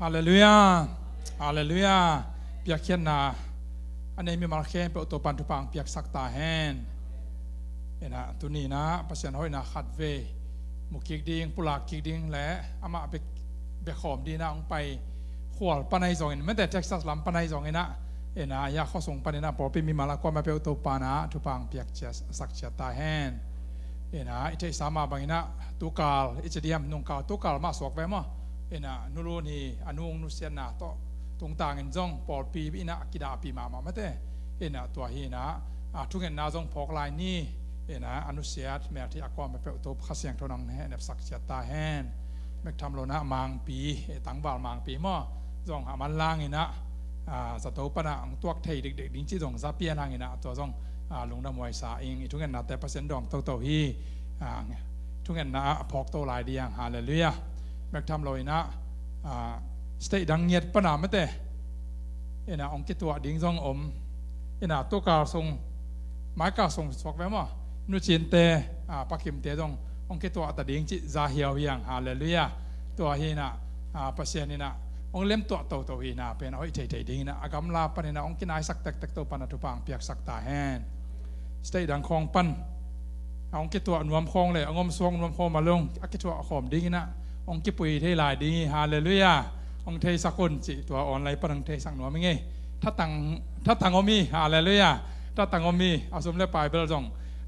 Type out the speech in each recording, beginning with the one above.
ฮาเลลูยาฮาเลลูยาเปียกเขียนนาอันนี้มีมาเขียนเป็นตัวปันทุปังเปียกสักตาแหนเอ็นะตัวนี้นะภาษาหอยนะขัดเวมุกิกดิ้งปุลากิกดิ้งและอามาไปขอมดีนะองไปขวดปนัยสองเอ็นไม่แต่เท็กซัสลำปนัยสองเอ็นนะเอ็นะอยากข้อส่งปนัยนะพอไปมีมาละก็มาเป็นตัวปานะทุปังเปียกสักเชตาแหนเอ็นะอิเทสามาบางนะตุกาลอิจเดียมนุ่งกาตุกาลมาสวกไปมั้งเอ็นะนูรูนี่อนุงนุเซียนนะโตตรงต่างเงินจงปอดปีบินะกิดาปีมาไม่ได้เอ็นะตัวฮีนะทุกเงินนาจงพกลายนี่เอ็นะอนุเซียดแม้ที่อากวามไปเป็นตัวข้าเสียงเท่านั้นแห่แบบสักเชตาแหนแม้ทำโลนะมังปีตั้งบาลมังปีมั้งจงหามันล่างเงินนะสตูปนะตัวไทยเด็กๆดิ้งจีจงซาเปียนางเงินนะตัวจงลงน้ำมวยสาเองทุกเงินนะแต่เปอร์เซ็นต์ดองโตฮีทุกเงินนะพกตัวลายเดียงฮาเลลูยาแม้ทำโลนะสเตย์ดังเงียบปนามไม่แต่เอ็นะองค์กิตัวดิ้งซองอมเอ็นะตัวกาส่งไม้กาส่งสวกไว้มั้งนุชินเตปักขิมเตจงองค์กิตัวตัดดิ้งจิซาเฮียวยังฮาเลลูยาตัวฮีนะปัสเซียนี่นะองค์เล่มตัวโตฮีนะเป็นอ้อยเทดิ้งนะอากำลาปนินะองค์กินายสักเต็กตัวปนทุปังเปียกสักตาแหนสเตย์ดังคองปันองค์กิตัวนวมคองเลยองค์สวงนวมคองมาลงอักกิตัวขอมดิ้งนะองค์กิปุยเทลายดิ้งฮาเลลูยาองเทสักคนจิตัวออนไลน์ปนังเทสังหนัวไม่ไงถ้าตังอมีอะไรเลยอ่ะถ้าตังอมีเอาสมเล็บไปเบลจง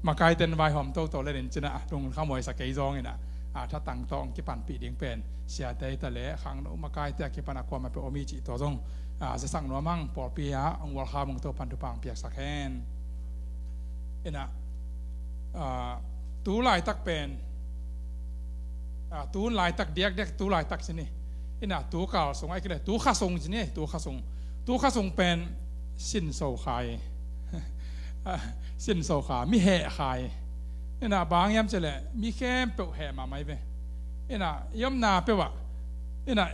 มาไกลเต็นใบหอมโตเล่นจินะตรงข้าวมวยสักกี่ซองนี่นะถ้าตังตองกิปันปีดิ้งเป็นเสียใจแต่เละขังโนมาไกลแต่กิปันอความมาเป็นอมีจิตัวจงจะสั่งหนัวมั่งปอปีฮะองวัลคามึงตัวปันตุปังเปียกสักแค่นเอ็นะตู้ลายตักเป็นตู้ลายตักเดียกตู้ลายตักสินี่อินะตัวเก่าส่งไอ้กันเลยตัวข้าส่งจีนี่ตัวข้าส่งเป็นสินโซขายสินโซขามีแห่ขายอินะบางยามเจริญมีแค่เปลวแห่มาไหมเว้อินะย่อมนาเปลวะอินะ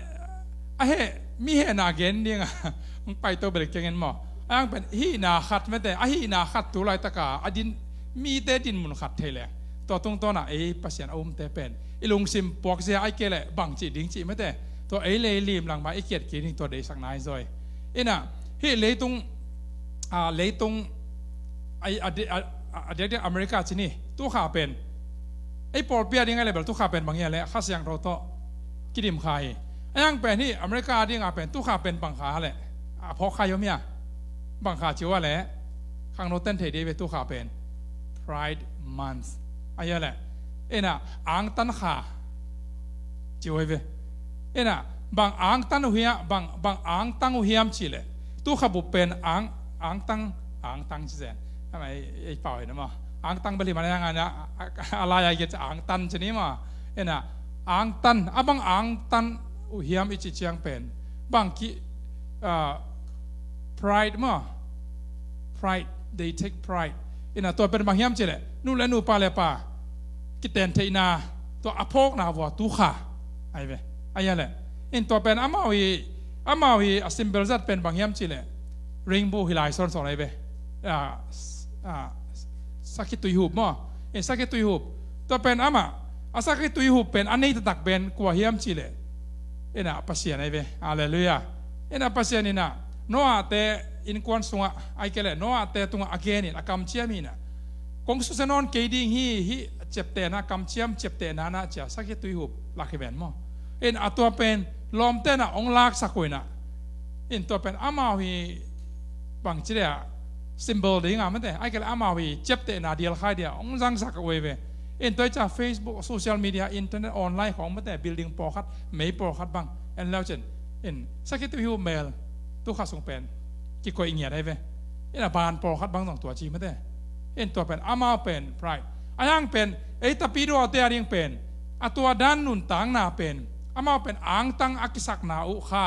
ไอ้แห่มีแห่นาเกนนี่ไงมึงไปตัวเบรกเงินหมออ้างเป็นฮีนาขัดไม่แต่ไอ้ฮีนาขัดตัวไรตะกาอดินมีแต่ดินมุนขัดเทเลยตัวตรงตัวน่ะไอ้ปัสยานอมแต่เป็นไอ้ลุงซิมปอกเสียไอ้เกล่บังจีดิ้งจีไม่แต่ตัวไอ้เลยลีมหลังมาไอ้เกียรติกินตัวเดสักนายซอยเอ็น่ะเฮ้เลยตรงไอ้เด็กอเมริกาที่นี่ตัวขาเป็นไอ้ปอดเปียยังไงเลยแบบตัวขาเป็นบางอย่างแหละข้าเสียงเราโตกิดิมขายไอ้ยังเป็นที่อเมริกาที่งาเป็นตัวขาเป็นบังขาแหละพอใครยอมเนี่ยบังขาชื่อว่าแหละข้างโนเต้นเทดีเป็นตัวขาเป็น Pride Month ไอ้ยังแหละเอ็น่ะอ่างตันขาจิ๋วเว้เอ็นะบางอ่างตั้งหัวบางอ่างตั้งหัวมชิเลตู้ขับเป็นอ่างตั้งเช่นทำไมไอ้เป่าเห็นมั้ยอ่างตั้งบริมาณยังไงนะอะไรอย่างเงี้ยอ่างตั้งชนิดมั้ยเอ็นะอ่างตั้งบางอ่างตั้งหัวมอิจิเชียงเป็นบางqui pride มั้ย pride they take pride เอ็นะตัวเป็นบางหัวมชิเลนู่นและนู่นปาเลปากิเตนเทน่าตัวอภอกนาวัวตู้ขาไอ้เว้ไอ้ยังแหละอินตัวเป็นอามาวีสิมเบลซัดเป็นบางอย่างชิเลริงบูฮิไลซอนอะไรเบ้สักตุยหูบมั้งสักตุยหูบตัวเป็นอามาสักตุยหูบเป็นอันนี้ตักเป็นกว่าเฮียมชิเลน่ะปัสเซียนไอ้เบ้ฮาเลลูยาน่ะปัสเซียนนี่น่ะโน้อาเตอินควันสุงะไอ้เกล่โน้อาเตตุงะอาเกนินอากำเชียมีน่ะกงสุสานนเกดิ้งฮีเจ็บเตนะกำเชียมเจ็บเตนะนะจ้ะสักตุยหูบลักเห็นมั้งตัวเป็นลมเต้นอ่ะองลากสักคนน่ะตัวเป็นอามาวีบางทีเนี่ยซิมโบลดิ้งอ่ะไม่ได้ไอ้ก็เลยอามาวีเจ็บเตน่ะเดียร์ใครเดียวองจังสักเว้ยตัวจาก Facebook โซเชียลมีเดียอินเทอร์เน็ตออนไลน์ของไม่ได้ building โปรคัดไม่โปรคัดบ้างแล้วเช่นสักที่ฮิวเมลตัวข้าส่งเป็นกี่คนอีกอย่างได้เว้ยบานโปรคัดบ้างสองตัวจีไม่ได้ตัวเป็นอามาเป็น pride ยังเป็นตะปีโดเตียยังเป็นตัวด้านนุ่นต่างหน้าเป็นอามาเป็นอ่างตั้งอักษักนาอุค่า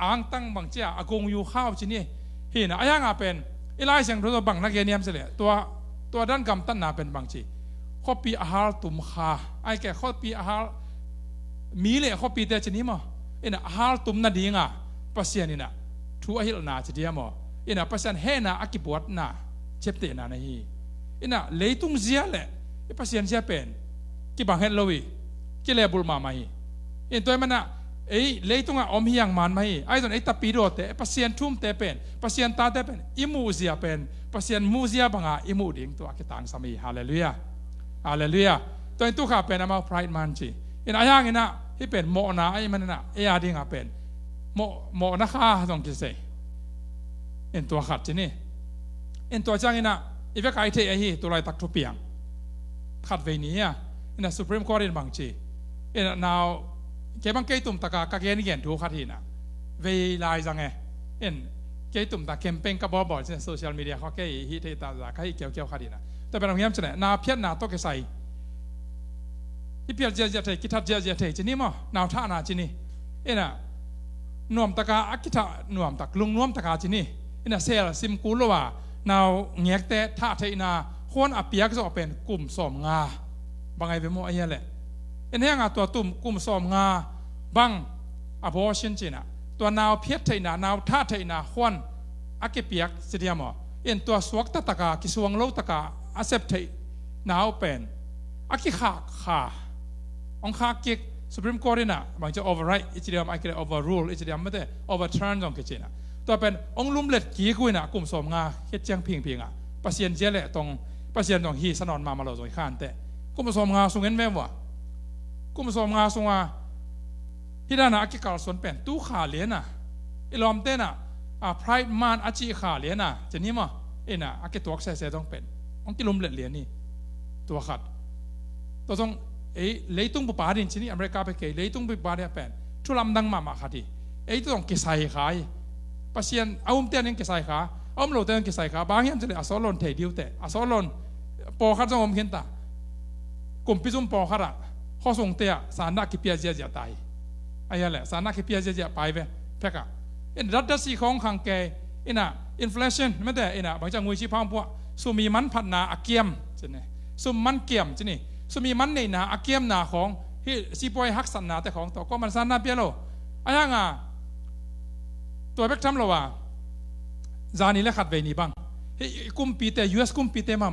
อ่างตั้งบางเจ้าอากงอยู่ข้าวชนิดเห็นอะไรอย่างเป็นอีไลเสียงตัวบังนักเรียนเนียมเสลียตัวด้านกำตั้งนาเป็นบางชีข้อปีอาหารตุ่มขาไอ้แก่ข้อปีอาหารมีเลยข้อปีเตชนิดมั้งอาหารตุ่มนาดีงะปัสเซียนี่นะทัวหิลนาจะเดียมั้งปัสเซียนเฮน่ะอากิบวัดน่ะเจ็บเตน่ะนะฮีเลยตุ้งเสียเลยปัสเซียนเสียเป็นกี่บางเฮลโลวีกี่เลบุลมาไม่ตัวมันน่ะ เลยตรงอมเฮียงมันไหมไอ้ตอนตะปีโดเตะปัสยานทุ่มเตะเป็นปัสยานตาเตะเป็นอิมูเซียเป็นปัสยานมูเซียบังอิมูดิ่งตัวกิตังสามีฮาเลลูยาฮาเลลูยาตัวนี้ตัวข้าเป็นอามาไพร์มันจีอินอายังอินะที่เป็นโมนาไอ้มันน่ะอาดิ่งอาเป็นโมนะข้าต้องกิเสอินตัวขัดจีนี่อินตัวจังอินะอีเวกไอเทไอฮีตัวไรตักทุเปียงขัดเวนี้อ่ะอินะสุพรีมคอร์ดบางจีอินะนาวเก็บบังเกตุ่มตะกากะเกนี่เห็นดูขัดหินะเวลาจังไงอินเกตุ่มตะแคมเปญกับบอลในโซเชียลมีเดียเขาเกยฮิตให้ตาจากให้เกี่ยวขัดหินะแต่เป็นอย่างนี้จะเนี่ยนาเพี้ยนนาโตเกใส่ที่เพี้ยนเจียเทกิทัดเจียเทจีนี่มั้งนาวท่านาจีนี่อินะนวมตะกาอักิทานวมตะลุงนวมตะกาจีนี่อินะเซลซิมกูลว่านาวเงียกเตะท่าเทนาคนอภิยักษ์จะเป็นกลุ่มสมงาบางไงเป็นโมไอ้เนี่ยแหละเอ็นเฮียงตัวตุ่มกลุ่มสมงาบังabortion จีน่ะตัวนาวเพียรไทยน่ะนาวท่าไทยน่ะควันอักเก็บเปียกเสียมั้งเอ็นตัวสวกตะตะกากิสวงโลตะกาอาเซปไทยนาวเป็นอักเก็บขาองคาเก็ก Supreme Court น่ะบางจะ override อิจเดียมไอ้เกี่ยว overrule อิจเดียมไม่ได้ overturn ตรงกิจน่ะตัวเป็นองลุ่มเล็ดกี้กุยน่ะกลุ่มสมงาเฮ็ดเจียงพิงอ่ะปัสยานเจเลตรงปัสยานตรงฮีสนอนมาเราโดยข้านแต่กลุ่มสมงาส่งเงินแม่วะกลุ่มสมงาส่งว่าที่ด้านนักกิจการส่วนเป็นตู้ขาเลี้ยน่ะอีลอมเต้น่ะpride man อาชีขาเลี้ยน่ะจะนี่มั้งน่ะอากิตัวเสียต้องเป็นองกิลุมเล็ดเลี้ยนี่ตัวขัดตัวต้องเลยตุ้งปาดินชนิดอเมริกาไปเกยเลยตุ้งปาดินเป็นทุลำดังมาขัดตัวต้องกิจใส่ขายปัสยานเอาเตียนยังกิจใส่ขาเอาโหลดเตียนกิจใส่ขาบางอย่างจะเลยอาสอลอนเทดิวเตอาสอลอนปอขัดจะอมเห็นตากลุ่มพิจุมปอขัดข้อส่งเตะสารนักกิเปียเจียตายไอ้ยันแหละสารนักกิเปียเจียไปไปเพ่กะรัฐดัชนีของขังเกยอินฟลชันไม่แต่บางจังงวยชีพพวกสุมีมันพันนาอาเกียมใช่ไหมสุมันเกียมใช่ไหมสุมีมันในนาอาเกียมนาของที่ซีปอยฮักสันนาแต่ของตัวก็มันสันนาเปียโลไอ้ยังตัวเบกทำเราว่าจานี่แหละขัดเวนีบ้างกุมปีแต่ US กุมปีแต่มา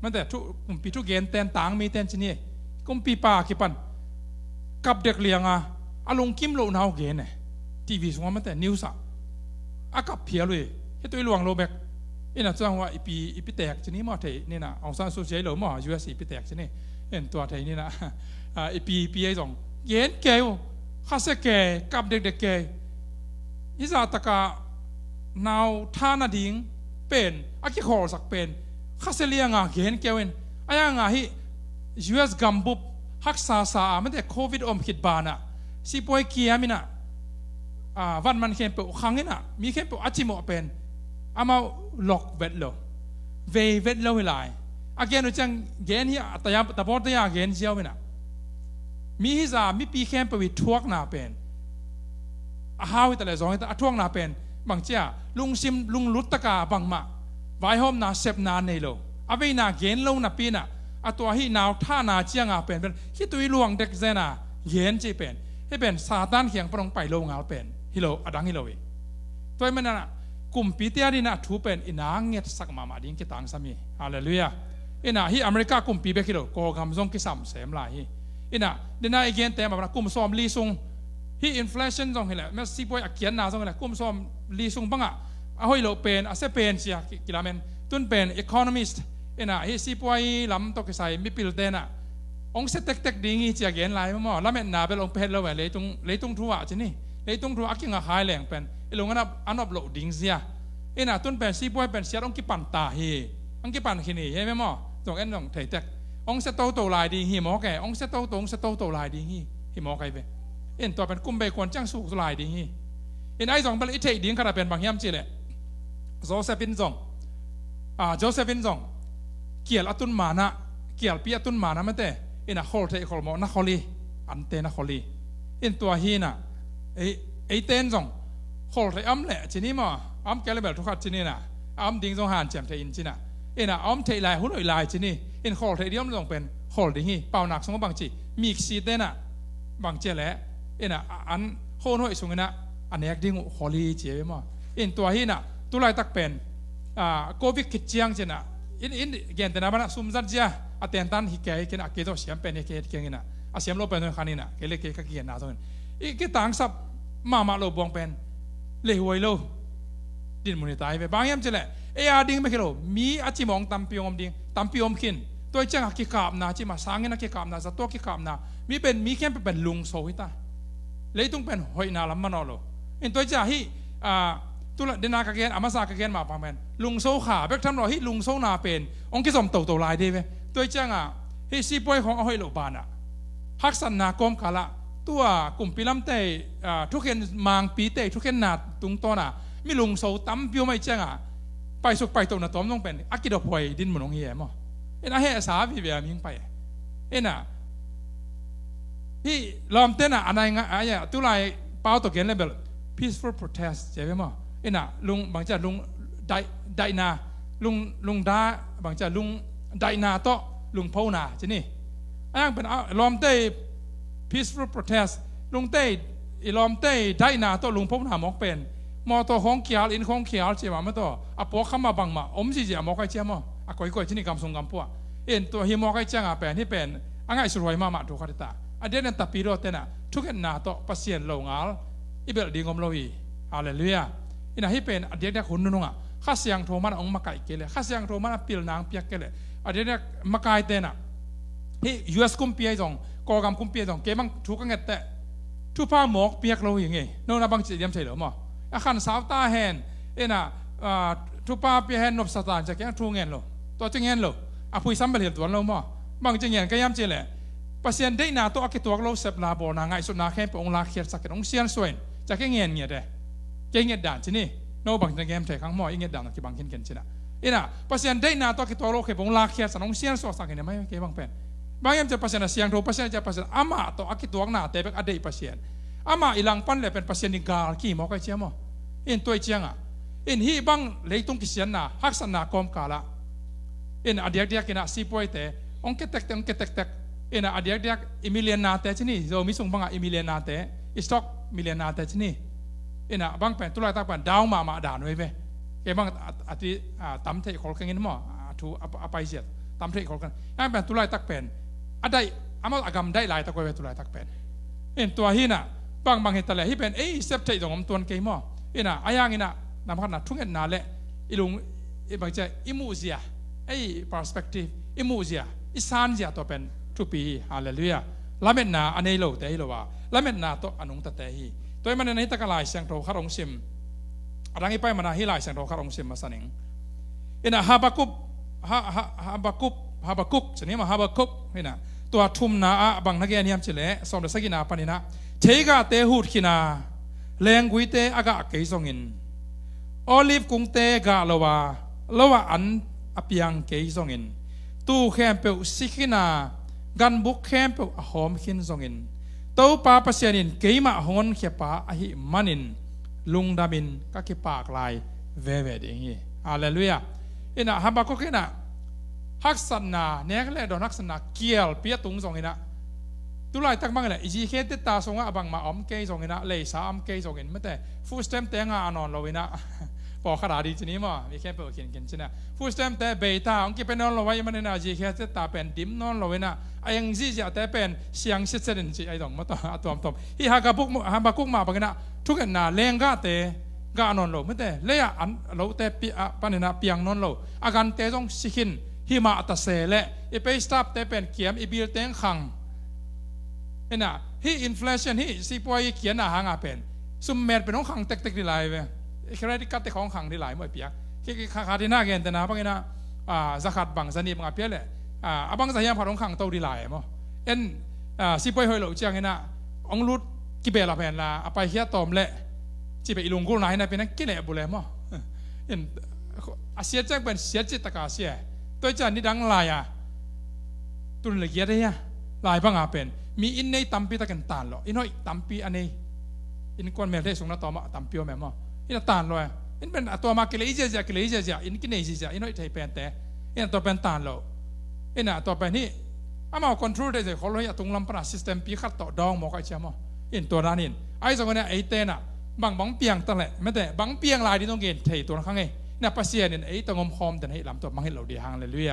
มันแต่ทุกกุมปีทุกเกณฑ์เต้นต่างมีเต้นชนิดกุมปีป่ากี่ปันกับเด็กเลี้ยงอารมณ์คิมโลนาวเกณฑ์เนี่ยทีวีส่งมาแต่นิวส์อากับเพียเลยให้ตัวหลวงโลเบกน่ะจังว่าอีปีแตกชนิดมาเทนี่นะองซานซูเซียหรือมา US อีปีแตกชนิดตัวไทยนี่นะอีปีไอ้สองเกณฑ์เกลข้าเสกเกกับเด็กเกอิจาตะกานาวท่านาดิงเป็นอากิโคสักเป็นข้าเสลียงเกณฑ์เกวินไอ้ยังฮิ US กัมบุบฮักษาสาไม่แต่โควิดคิดบานะสิป่วยเกียมินะวันมันเข้มเปล่าครั้งนี้นะมีเข้มเปล่าอาจิโมเป็นอามาล็อกเวทโลเวทโลเวลาอาเกนจังเกนที่ตะบอดตะยาเกนเจียวมินะมีฮิซามีปีเข้มเปล่าวิทวกนาเป็นฮาวิตะเลซองฮิตะทวกนาเป็นบางเจ้าลุงซิมลุงลุตตะกาบางมาไว้หอมนาเซฟนาเนโลอาเวนาเกนโลนาปีนะตัวที่นาวท่านาเจียงเป็นที่ตัวหลวงเด็กเจน่ะเย็นจีเป็นให้เป็นซาตานเขียงปรองไปโลงเอาเป็นฮิโลอดังฮิโลอีตัวมันน่ะกลุ่มปีเตียนี่นะถูเป็นอินางเงียสักมาดิ้งกิตังสามีฮาเลลูยาอินะที่อเมริกากลุ่มปีเบกิโลโกกำซงกิสัมเสมลายอินะเดน่าอีกเย็นแต่แบบกลุ่มซอมลีซุงที่อินฟลชันซงเห็นแหละแม้ซีบอยอักเขียนนาซงเห็นแหละกลุ่มซอมลีซุงบ้างเอาฮิโลเป็นอาเซเป็นเชียกิลาเมนตุนเป็นอีโคโนมิสต์ที่ซีปวยลำตกใส่ไม่ปิลเตน่ะองเสตกดิ้งเจียเกนไลมั่วแล้วแม่นาเป็นองเพลแล้วเลยตรงทัวร์จีนี่เลยตรงทัวร์กิงหายแหลงเป็นลงอันอบโหลดิ้งเสียต้นเป็นซีปวยเป็นเสียองกิปันตาองกิปันขี้นี่ใช่ไหมมั่วตรงตรงไทยแต่องเสตโตลายดีหิมอแกองเสตโตลายดีหิมอใครเป็นตัวเป็นกุมเบกวนจ้างสู้ลายดีไอ้สองเป็นอิเทดิ้งขนาดเป็นบางย่ำจีเลยโจเซฟินซองเกี่ยวอัตุนมานะเกี่ยวปีอัตุนมานะไม่แต่ฮอลเทคอลมอนักฮอลีอันเตนักฮอลีตัวฮีน่ะไอเต้นส่งฮอลเทอัมเล่จีนี่มั้งอัมแกเลยแบบทุกขัดจีนี่น่ะอัมดิ้งส่งหันแจมเทอินจีน่ะอัมเทลายหุ่นลายจีนี่ฮอลเทเดียมส่งเป็นฮอลดิ้งเป่าหนักส่งบางจีมีกซีเต้น่ะบางเจแหละอันโคนหัวส่งน่ะอันนี้ดิ้งฮอลีจีมั้งตัวฮีน่ะตัวลายตักเป็นโควิดคิดเจียงจีน่ะเกณฑ์แต่นาบันซุ่มจัดเจ้าอัตเตนตันฮิกเกย์กินอาเกโตเสียมเป็นฮิกเกย์กินนะอาเสียมโลเป็นคนขันนี่นะเกลี่ยเกย์ก็กินนะตรงนั้น อีกต่างสับมาโลบวงเป็นเลหวยโลดินมุนิตายไปบางอย่างจะแหละดิ้งไม่เคยโลมีอาจิมองตัมปิอมดิ้งตัมปิอมขินตัวเจ้ากิกาบนาจิมาสางเงินกิกาบนาสัตว์กิกาบนามีแค่เป็นลุงโซฮิตาเลยต้องเป็นหอยนาลัมมานอโลตัวเจ้าฮีตุลเดนากเกนอามาสากเกนมาพังเป็นลุงโซขาเบกทำเราฮีลุงโซนาเป็นองค์กิสมโตลายดีเว้ตัวเจ้าฮีซีป่วยของหอยโลบานะฮักสันนากรมกาละตัวกลุ่มพิลัมเตทุกเห็นมังปีเตทุกเห็นนาตุงตัวน่ะมีลุงโซตั้มพิวไม่เจ้าไปสุกไปตัวน่ะต้มต้องเป็นอากิดพวยดินมุนงเหี้ยมั้งน่ะเฮสาวิเวียมิงไปน่ะที่ลอมเต้นอะไรงะอะไรตุลายเป้าตัวเกนเลยแบบ peaceful protest ใช่ไหมมั้งน่ะลุงบางจะลุงไดนาลุงดาบางจะลุงไดนาโตลุงพูนาใช่นี่อันเป็นลอมเต้ peaceful protest ลุงเต้ลอมเต้ไดนาโตลุงพูนามอกเป็นมอตัวของเขียวอินของเขียวใช่ไหมตัวอ่ะพวกเขามาบังมาอมสิจะมอกไอเจ้ามั้งอ่ะก่อยที่นี่กำสงกำพัวตัวฮิมอกไอเจ้าเป็นที่เป็นอันไงสุรวยมาดูขัดตาอันเดียนตับปีโรเตนะทุกเห็นนาโตปัสเซียนลงอาลอีเบลดีงอมโลอีฮาเลลูยาอินะให้เป็นอันเดียนหุ่นนุ่งอ่ะข้าเสียงโทมันองมาไก่เกลือข้าเสียงโทมันปิลนางเปียกเกลืออันเดียนมาไก่เตนะที่ US กุมเปียจงกอกำกุมเปียจงเก็บมังทุกข์กันแต่ทุกผ้าหมอกเปียกเราอย่างไงโน่นบางจิตยำใช่หรือมั้งอาคารสาวตาแหนน่ะทุกผ้าเปียแหนนบสตาร์จะแก่ทุกเงินหรอตัวจะเงินหรออ่ะพูดซ้ำไปเห็นตัวเรามั้งบางจะเงินก็ย้ำเจริญปัสเซียนได้นาตัวอักตัวเราเสพลาบนาไงสุดนาแค่ไปองลาเขียดสักองเซียนส่วนจะแค่เงี้ยเด้แค่เงี้ยด่านใช่นี่โน้บางจะเงี้ยใช้ข้างหม้ออีเงี้ยด่านที่บางเข็นใช่ไหมน่ะปัสเซียนได้นาตัวอักตัวเราแค่ไปองลาเขียดสักองเซียนส่วนสักเนี่ยไม่แค่บางเป็นบางอย่างจะปัสเซียนเสียงโทปัสเซียนจะปัสเซียนอามาตัวอักตัวหน้าแต่เป็นอดีตปัสเซียนอามาอีหลังปั้นเลยเป็นปัสเซียนนิกาขี้หมอกไอเชี่ยมั้งตัวเจียงฮีบางเลยตรงกิเซียนน่ะฮักษณะกรมกาละอดีตกินซีป่วยแต่องเกตเตกอดีตอิมิเลียนนาเตชนี่เรามีส่งบางอิมิเลียนนาเตอิสต็อกมิเลียนนาเตชนี่บางเป็นตุลาตาเป็นดาวมาด่านไว้เว้ยบางอาทิตั้มเทคอลกันงี้มั้งถูอภัยเสียตั้มเทคอลกันเป็นตุลาตักเป็นอะไรมาอากรรมได้หลายตะกวยตุลาตักเป็นตัวฮีน่ะบางเหตุอะไรที่เป็นเซฟเทตของตัวเกมมั้งอายังนำพันทุกเงินนาเละลุงบางใจอิมูเซียperspective อิมูเซียอิสานเซียตัวเป็นทุกปีฮาเลลูยาละเม็ดนาอันนี้โลแต่ฮีโลว่าละเม็ดนาตัวอนุงตะเตฮีตัวมันในตะกลายเสียงโทรคารองซิมอะไรงี้ไปมันฮิลายเสียงโทรคารองซิมมาสันิงฮาบากุบชนิดมาฮาบากุบตัวทุ่มนาบางนักเรียนยามเฉลสมเด็จสกินาปนินะเทกาเตหูดขินาแรงกุยเตอากาเกยซงอินโอลิฟกุงเตกาลวาอันอภิยังเกยซงอินตู้แคมเปลสิกินากันบุกแคมเปลหอมขินซงอินตู้ปาปัสยานินเกยมาหอนเขียปาอหิมันินลุงดามินก็เขียปากลายเวเองฮาเลลูยาฮาบากุกฮักษณะเนี่ยก็เลยโดนฮักษณะเกี่ยวเปียตุงซงอินะตุลายตักบังเลยอีจีเคติตาซงอ่ะบังมาอมเกยซงอินะเลยสามเกยซงอินไม่แต่ฟูสเต็มเตงอ่ะนอนเราอินะพอขนาดดีชนี้มั้งมีแค่เปิดเขียนใช่ไหมฟูสเต็มแต่เบต้าองค์ที่เป็นนอนเราไว้มันเนี่ยจีเคติตาเป็นดิมนอนเราอินะไอ้ยังจีจะแต่เป็นเสียงเสียงจีไอ้ตรงมาต่อตัวที่ฮักบากุกมาบังนะทุกอย่างน่ะเลงกาเตกานอนเราไม่แต่เลยอ่ะเราแต่ปันเนี่ยเปียงนอนเราอาการเตจงสิขินหิมะตะเสละไปสตาร์แต่เป็นเขียมบิลเตงขังฮีอินฟลชันฮีสิป่วยเขียนหางเป็นซุ่มเม็ดเป็นของขังเต็กๆดีหลายเว้ยเครดิตการ์ดของขังดีหลายไม่เปียกที่ขาดีน่าเกินแต่นะบางทีนะสกัดบังสนิบบังเปียเลยบางสายยามผ่านของขังโตดีหลายมั้งสิป่วยหอยหลงเจียงไงนะองรุดกิเบลละแผ่นละไปเขียตอมเละจีไปอีลุงกูไหนนะเป็นนักกิเลสบุเล่มั้งเสียใจเป็นเสียจิตตะกาเสียตัวจันนี่ดังลายตุนเลยเกียรติยะลายบังเป็นมีอินในตัมปีตะกันตานหรออินน้อยตัมปีอันนี้อินก้อนเมลได้ส่งน้าต่อมาตัมปีว่าแม่มั้งอินตานเลยอินเป็นตัวมาเกลียเจียอินกินเนจิเจียอินน้อยไทยเป็นแต่อินตัวเป็นตานหรออินตัวเป็นนี่อามาคอนโทรลได้เลยเขาเลยตรงลำปราซิสเต็มปีขัดต่อดองหมอกไอเชี่ยมั้งอินตัวนั้นอินไอ้สองคนเนี่ยไอเต้น่ะบังเปียงตั้งแหละไม่แต่บังเปียงลายที่ต้องเกณฑ์ไทยตัวนั้นข้างไงน่ะปัสเซียนไอ้ตงมคอมแต่ให้ลำตัวมังให้เราดีหางเลยลุย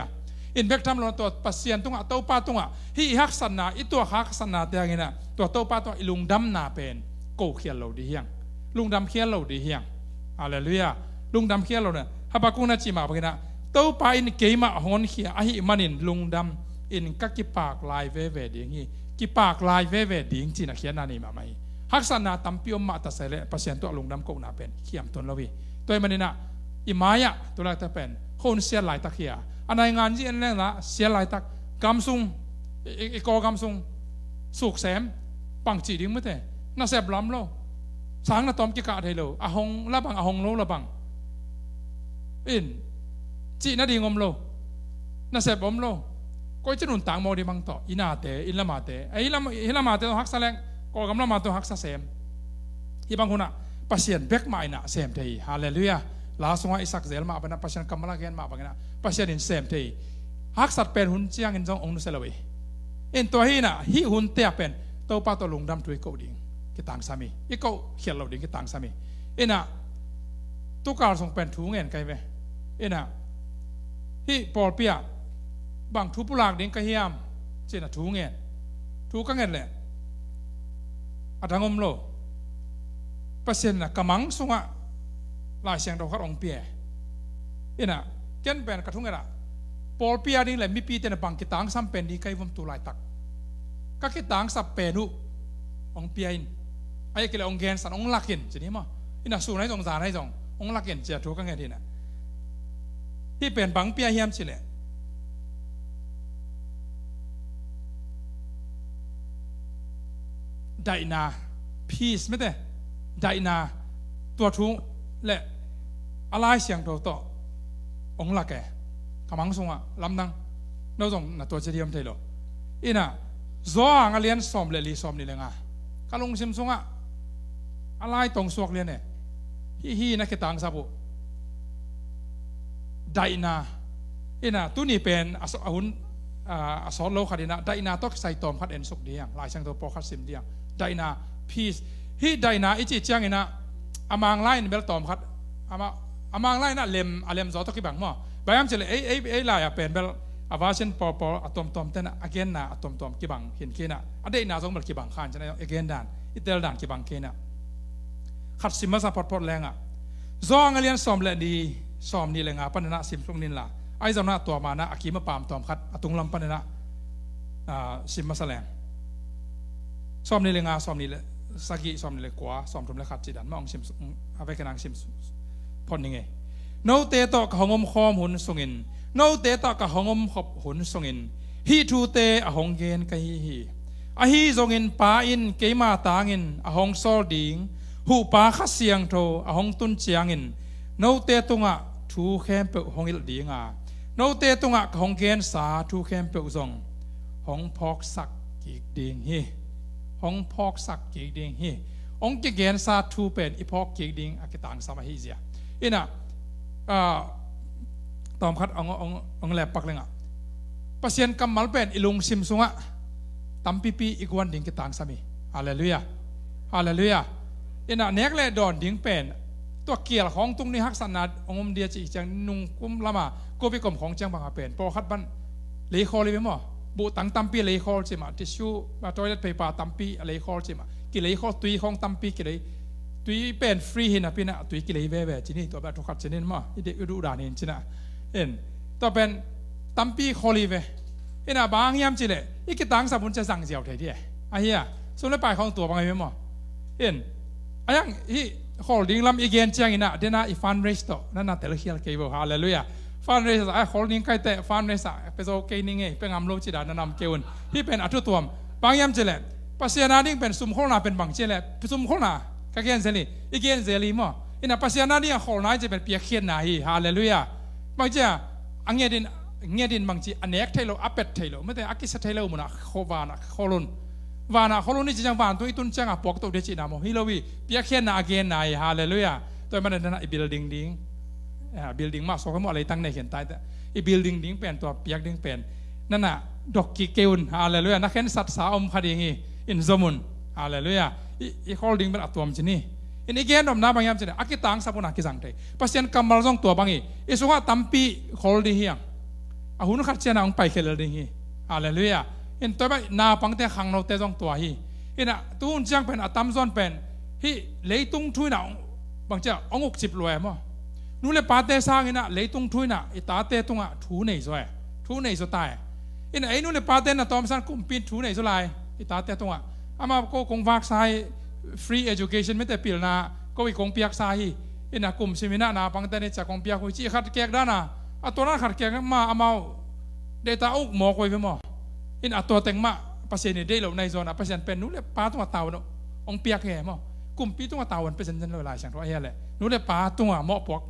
in back tam lo to pasien tunga to pa tunga hi hak sanna itu hak sanna te angina to pa to ilung dam na pen ko khial lo di hiang lung dam khial lo di hiang hallelujah lung dam khial lo na habakuna chi ma bagina to pa in keima hon khia a hi manin lung dam in ka ki pak lai ve ding hi ki pak lai ve ding chi na khian na ni ma mai hak sanna tampiom ma ta sele pasien to lung dam ko na pen khiam ton lo wi toy manina imaya to la ta pen khon sia lai ta khia anai ngan ji en le na sia lai tak kam sung e ko kam sung suk sem pang chi ding mate na sep lam lo sang na tom ki ka thai lo a hong la bang a hong lo la bang in chi na ding om lo na sep om lo ko chi nun tang mo di bang to ina te in la ma te ai la ma te hak sa leng ko kam la ma to hak sa sem hi bang huna pasien bek mai na sem thei hallelujah la songa isak zel ma bana pasien kamala gen ma bangena pasien in sem thei hak sat pen hun chiang in jong ong nu selawi in to hi na hi hun te pen to pa to lung dam tui ko ding ki tang sami i ko khial lo ding ki tang sami ina tu kal song pen thu ngen kai ve ina hi pol pia bang thu pulak ding ka hiam chena thu ngen thu ka ngen le adangom lo pasien na kamang sunga lai siang do khat ong pie ina ken pen ka thungera pol pia ding le mi pi te na bang ki tang sam pen di kai vom tu lai tak ka ki tang sap penu ong pia in ai ke le ong gen san ong lakin chini ma ina su nai jong za nai jong ong lakin che thu ka nge di na hi pen bang pia hiam chile daina peace mete dainaตัวทุงและอะไรเสียงตัวต่อองค์ละแกขมังสงะลำนังเราต้องน่ะตัวเจียมเทโลอิน่ะจ้างเรียนสอมเลยลีสอมนี่เลยงะกะลงซิมสงะอะไรตรงสวกเรียนเนี่ยฮีนักเก็ตตังซาบุได้น่ะอิน่ะตัวนี้เป็นหุ่นสอนโลกขัดน่ะได้น่ะต้องใส่ตอมขัดเอ็นสุกเดียงหลายเสียงตัวปอขัดซิมเดียงได้น่ะ peace ฮีได้น่ะอิจิเจียงอิน่ะอามางไล่เบลตอมครับอามางไล่น่ะเลมจอตกิบังมั่วบางอย่างจะเลยไอ้ไล่อะเป็นเบลอาวาเชนปออะตอมเต้นอะเกนน่ะอะตอมกิบังเห็นเกน่ะอะเดน่ะสองเบลกิบังขานจะได้เอเกนด่านอิเตลด่านกิบังเกน่ะขัดซิมมาซาพอดแรงอ่ะจองเลียนสอมเลดีสอมนี่เลยงะปันนะซิมตรงนี้ล่ะไอ้เจ้าหน้าตัวมานะอากีมาปามตอมขัดอะตุงลำปันนะซิมมาแสลงสอมนี่เลยงะสอมนี่เลยสักกี่สอมนี่เลยกว่าสอมทุมเลยขัดจีดันมองซิมเอาไปกันนางซิมพอนี่ไงโนเตตอกหงมคอมหุนสงินโนเตตอกหงมขบหุนสงินฮีทูเตอหงเกนกะฮีอฮีสงินปาอินเกมาตางินอหงโซดิงหูปาขัดเสียงโทอหงตุนเจียงินโนเตตุงะทูเข้มเปหงอิลดิงาโนเตตุงะหงเกนสาทูเข้มเปซงหงพอกสักกีกดิงฮีหงพอกสักกีกดิงฮีองค์เกณฑ์ซาทูเป็นอีพอกกีกดิงอากิตังสมาฮิเซียอินะตอมคัดองแลบปักเลงอ่ะปัสเซียนกำมัลเป็นอิลุงซิมซุงอ่ะตัมปีปีอีกวันดิ่งกิตังสามีฮาเลลูยาฮาเลลูยาอินะเนกเลดอนดิ่งเป็นตัวเกี่ยวของตรงนี้ฮักษณะองค์เดียจีจังนุงกุมละมากูไปกลมของจังบังอาเป็นพอคัดบันเลยคอเลยไหมมั้งบุตังตัมปีเลยคอจิมาทิชชูมาทอยเลตเพย์ปาตัมปีเลยคอจิมากิเลยคอตุยของตัมปีกิเลยตุยเป็นฟรีเห็นนะพี่นะตุยกิเลยเว่จีนี่ตัวแบบทุกขัดจีนี่มั้งอีเด็กอุดานี่จีน่ะเอ็นตัวเป็นตัมปีคอลีเวเอ็นอ่ะบางยามจีเลยอีกตังสับมุนจะสั่งเจียวไทยที่ไอ้เหี้ยส่วนเรื่องไปของตัวบางอย่างมั้งเอ็นไอ้ยังฮีขอดิ้งลำอีเกนเจียงอินะเดน่าอีฟันเรสต์นั่นน่ะแต่ละเฮียร์เกี่ยวฮาเลลูยาฟันเรสต์ไอ้ขอดิ้งใครแต่ฟันเรสต์เป็นโอเคนิ่งเองเป็นงามโลจิดานนำเกี่ยวที่เป็นอัตุตัวมบางยามจีเลยปัสยานาดิ้งเป็นซุ่มโคนาเป็นบางเจเลยซุ่มโคนาก็เกนเซลีอีเกนเซลีมั้งอินะปัสยานาดิ้งขอหน้าจะเป็นเปียกเขียนนาฮีฮาเลลูยาบางเจ้าอังเงดินบางทีอันเอกไทยเราอัปเปตไทยเราไม่แต่อักิสไทยเราเหมือนโควานะโคลุนวานะโคลุนนี่จะจังวานตัวอีตุนจังอ่ะปอกตัวเดจินาโมฮิโลวีเปียกเขียนนาเกนนาฮีฮาเลลูยาตัวมันนั่นไอ้บิลดิ้งบิลดิ้งมาสองคำอะไรตั้งในเขียนใต้แต่ไอ้บิลดิ้งเป็นตัวเปียกดิ้งเป็นนั่นน่ะดอกกิเกอุนฮาเลลูยานักเขียนสัตว์สาวอมคดีงี้อินซมุนฮาเลลูยาอีโคดิ้งเป็นอัตวมจีนี่อินอีเกนดอมน้าบางอย่างจีนี่อักิตังสับปุนักกิจังไทยปัสยันกำมัลซองตัวบางอีสุว่าตัมปีโคลดีเฮียง หุ่นขัดเจนะองไปเคลดิ้งฮีฮาเลลูยาเห็นตัวไปนาปังเตะขังเราเตะจงตัวฮีเห็นนะตัวหุ่นจังเป็นอัตมซอนเป็นฮีเลยตุงทุยนะบางเจ้าองค์10รวยมั้งนู่นเลยปาเตะสร้างนะเลยตุงทุยนะอิตาเตะตุงอ่ะทูในส่วนทูในส่วนตายเห็นไอ้นู่นเลยปาเตะนะตอมสันกุมปีนทูในส่วนไรอิตาเตะตุงอ่ะอามาก็คงวักไซ free education ไม่แต่ปีละก็อีกคงเปียกไซเห็นนะกลุ่มสิมินานาปังเตะเนี่ยจากคงเปียกคุยจีขัดแกกด้านน่ะตัวนั้นขัดแกกมาอามาเดต้าอุกหมอกไว้ไปมั้งเห็นตัวเต็งมาเปอร์เซ็นต์เนี่ยได้เราในโซนเปอร์เซ็นต์เป็นนู่นเลยปาตัวเต่าเนาะองเปียกแห่มั้งกลุ่มปีตัวเต่าวันเปอร์เซ็นต์นั่นเลยหลายอย่างตัวเฮียแหละนู่นเลยปาตัวหมอปวก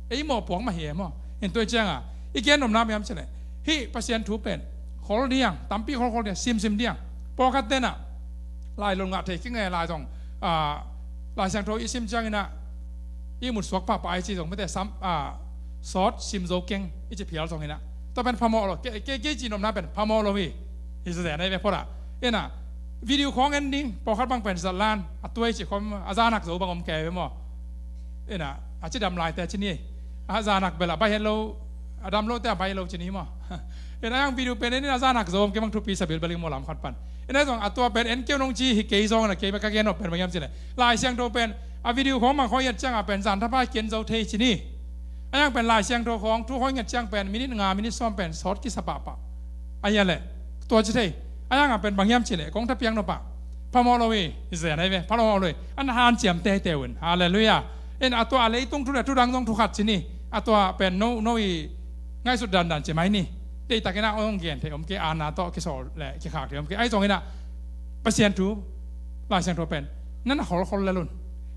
ไอ้หมอปวกมาเหี้ยมั้งเห็นตัวเจ้าอ่ะอีกแกนหนุ่มน้ำยำเฉลยฮีเปอร์เซ็นต์ถูกเป็นขอเดียงตั้มปีขอเดียงซิมเดียงปกติน่ะลายลงงาเทกิ้งไงลายตรงลายเสียงโทรอีซิมจังนะอีหมุดสวกป้าไปจีตรงไม่แต่ซ้ำซอสซิมโซเก่งอีจะเพียรตรงนี้นะต้องเป็นพามอลเก๋จีนมน้ำเป็นพามอลเลยที่แสดงในแบบพอละเอ็น่ะวิดีโอของเอนดิ้งพอคัดบางเป็นสัตว์ล้านตัวจีคอมอาจารย์นักโซบางอมแก่ไปมั้งเอ็น่ะอาจจะดำลายแต่ชนิดอาจารย์นักเวลาไปเฮลโลดำโลแต่ไปเฮลโลชนิดมั้งเอ็น่ะยังวิดีโอเป็นนี่อาจารย์นักโซมเก็บมังทุปีสบิลเบลิงมอลำขัดปันเอ็น่ะส่งตัวเป็นเอ็นเกี่ยวน้องจีฮิเกย์ซองนะเกย์มาเกี่ยนออกเป็นบางอย่างสิเลยลายเสียงโทรเป็นวิดีโอของมันเขาอยากจ้างเป็นสารทัพเขียนเจ้าเทชนีอันยังเป็นลายเสียงโทรของทุกคนอยากจ้างเป็นมินิงามินิซ้อมเป็นซอสกิสปะปะอันนี้แหละตัวจะเทอันยังเป็นบางอย่างสิเลยของทัพยังนปะพระมอลวีอิสราเอลไหมพระมอลวีอันฮานเจียมเตะเตวินฮาเลลูยาเอ็นตัวอะไรต้องทุเรศทุรังต้องทุกขัดชนีตัวเป็นโนอีง่ายสุดดันใช่ไหมนี่ได้ตะกี้น่าองเกียนเทอมเกอานาโตกิโซแหละกิขาดเทอมเกไอ้ตรงนี้น่ะเปอร์เซ็นต์ถูลายเสียงโทรเป็นนั่นคนละรุ่น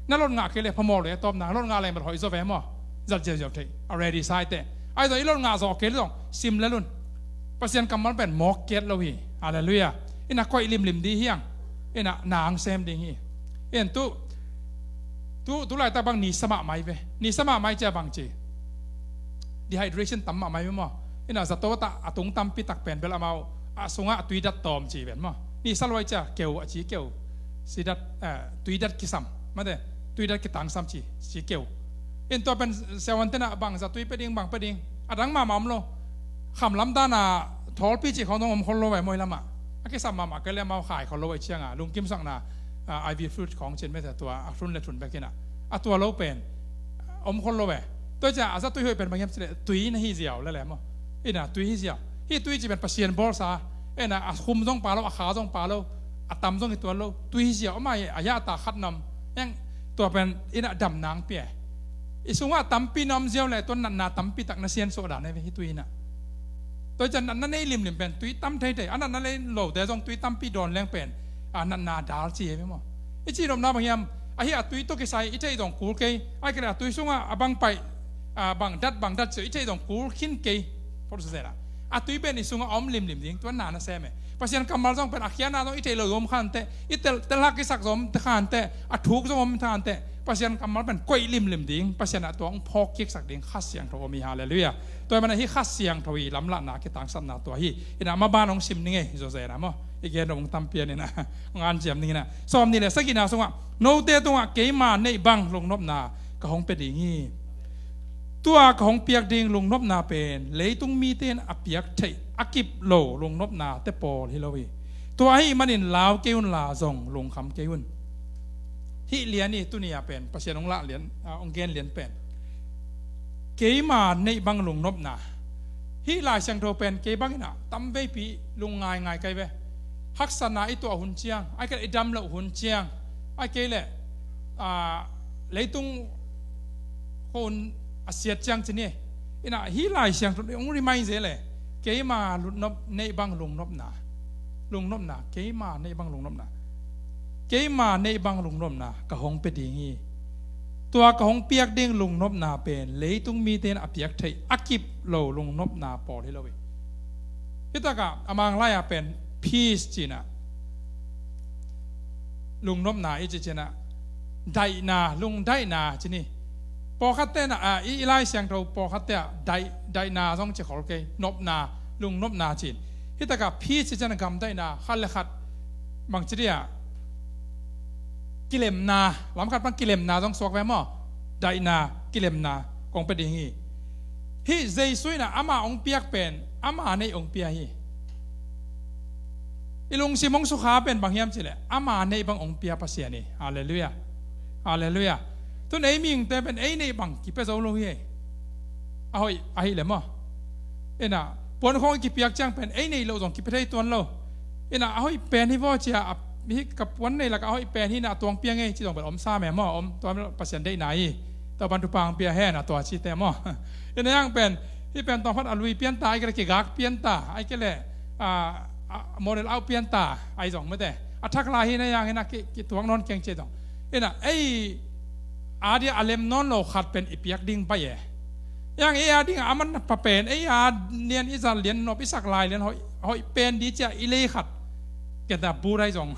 นั่นรถงาเกลี่ยพมอเลยตบหนังรถงาอะไรมันหอยโซเฟมอจัดเจียวเท already ไซต์ไอ้ตัวนี้รถงาสอกเกลี่ยต้องซิมละรุ่นเปอร์เซ็นต์กำมันเป็นมอกเก็ตแล้วฮีฮาเลลูยาอินักก้อยริมดีเฮียงอินักนางเซมดีฮีเอ็นตุไลตาบังนีสมาไม่เวนีสมาไม่เจ้าบังจี dehydration ตั้มมาไม่มั้งอินักสัตว์ตาตุงตั้มปิตักเป็นเวลาเมาสุงะตุยดัดตอมจีเป็นมั้งนี่สลายจ้าเกี่ยวจีเกี่ยวสิดัดตุยดัดกิซัมมาเด้ตุยดัดกิตังซัมจีเกี่ยวเอ็นตัวเป็นเซวันเตนะบังสัตว์ตุยไปดิ้งบังไปดิ้งอัดังมาโลคำลำด้านาทอลปีจีเขาต้องอมคนโลไว้มวยละมาอักษรมาก็เลยมาขายคนโลไว้เชียงลุงกิมสั่งนาไอวีฟรุตของเช่นไม่แต่ตัวรุ่นเล็กรุ่นไปกินตัวโลเป็นอมคนโลไว้ตัวจะอาจจะตุยเป็นบางอย่างสิตุยนี่ฮิเซียวแล้วแหละมั้งอินะตุยฮิเซียวฮิตุยจะเป็นเปอร์เซ็นต์บอลซาเอ็นะคุมต้องปาโลขาต้องปาโลตำต้องตัวโลตุยฮิเซียวไม่อายาตาขัดนำยังตัวเป็นอินะดำนางเปียอิสุงว่าตำปีนำเซียวเลยตัวนันนาตำปีตักนาเซียนโซดาในฮิตุยน่ะตัวจันนั่นในริมเป็นตุยตั้มไทยอันนั้นนั่นเลยโหลแต่ต้องตุยตั้มปีดอนแรงเป็นนันนาดาลจีไม่มั้งไอ้จีรมน้ำบางอย่างไอ้เหี้ยตุยตัวกิไซไอ้เจ้าต้องกูเกยไอ้กระดาษตุยสุ่งว่าบังไปบังดัดเจอไอ้เจ้าต้องกูขินเกยพอรู้สึกละตุยเป็นไอ้สุ่งว่าอมริมดิ้งตัวนานะเซมเพราะฉะนั้นกำมาต้องเป็นอักขระนาต้องไอ้เจ้าเราอมขันเตะไอ้เตลักกิสักสมขันเตะถูกสมขันเตะเพราะฉะนั้นกำมาเป็นก้อยริมดิ้งเพราะฉะนั้นตัวองพอกิกสักดิ้งข้าเสียงทว่ามีฮาเลลูยาตัวมันที่ข้าเสียงทวีล้ำละนาคิดต่างสันนาตัวฮีอินามาบ้านองซิมนี่ไงโจเซนะมั้งอีกอย่างองตั้มเปียนี่นะงานเจียมนี่นะซ้อมนี่แหละสักกี่นาสงะโนเตตัวเกยมาในบังลงนบนากระหงเป็นอย่างนี้ตัวกระหงเปียกดิ่งลงนบนาเป็นเลยต้องมีเต้นอเปียกไทยอากิบโลลงนบนาเตปอลฮิโลวีตัวให้มันอินลาวเกยุนลาซงลงคำเกยุนที่เลียนนี่ตัวนี้เป็นประเสริฐองละเลียนองเกนเลียนเป็นเกยมาในบังลงนบนาที่ลายเสียงโทเป็นเกยบังน่ะตั้มเวปีลงง่ายไกลเวฮักษณะไอตัวหุ่นเชียงไอ้ก็ไอ้ดำละหุ่นเชียงไอ้เกยเลยเลยตุงคนอาเซียเชียงที่นี่อินะที่ลายเสียงองรีมายเสเลยเกยมาลุนบในบังลงนบนาเกยมาในบังลงนบนาเกยมาในบังลงนบนากระหงเป็นดีงี้ตัวกระหงเปียกเด้งลงนบนาเป็นเลยตุงมีเตนอเปียกไทยอากิบโลลงนบนาปอที่เราเว้ยที่ตากะอามังไล่เป็นพีซจีน่ะลุงนบนาอีจีน่ะได้นาลุงได้นาจีนี่ปอคัตเตน่ะอีไล่เสียงเราปอคัตเตะได้นาต้องจะขอเกยนบนาลุงนบนาจีนที่ตากะพีซจีน่ะกำได้นาขัดเลยขัดบางจีเดียกิเลมนาล้ำขัดบางกิเลมนาต้องสวกแวมอได้นากิเลมนากองเป็นอย่างนี้ที่เจสุยน่ะอามาองเปียกเป็น อามาในองค์เปียฮีอีลุงซิมงสุขาเป็นบางยามสิแหละอามาในบางองค์เปียภาษานี่ฮาเลลูยาฮาเลลูยาตัวไหนมีแต่เป็นไอ้ในบางกิเปโซโลฮีอ้อยไอ้เลยมั้งเอ็น่ะปนของกิเปียกจังเป็นไอ้ในเราต้องกิเปได้ตัวเราเอ็น่ะอ้อยเป็นที่ว่าจะมีกับวันในหลักอ้อยเป็นที่น่ะตัวเปียงไงที่ต้องเป็นอมซาแม่มั้งอมตัวภาษาได้ไหนตัวบรรทุปังเปียแห่น่ะตัวชีแต่มั้งเอ็น่ะยังเป็นที่เป็นตอนพัดอลุยเปียนตาไอ้กระเกกักเปียนตาไอ้ก็เลยโมเดลเอาเปียนตาไอ้สองไม่ได้อัฐกลายให้นะยังให้นะกิตัวนอนเก่งเจตองเอ็น่ะไอ้อาเดียอาเลมนอนโลขัดเป็นอิปยักดิ้งไปยังไอ้อาดิ้งอามันปะเป็นไอ้อาเรียนอิสราเลียนนบอิสักลายเรียนเขาเป็นดีจ้ะอิเลขัดเกิดแต่บูได้สอง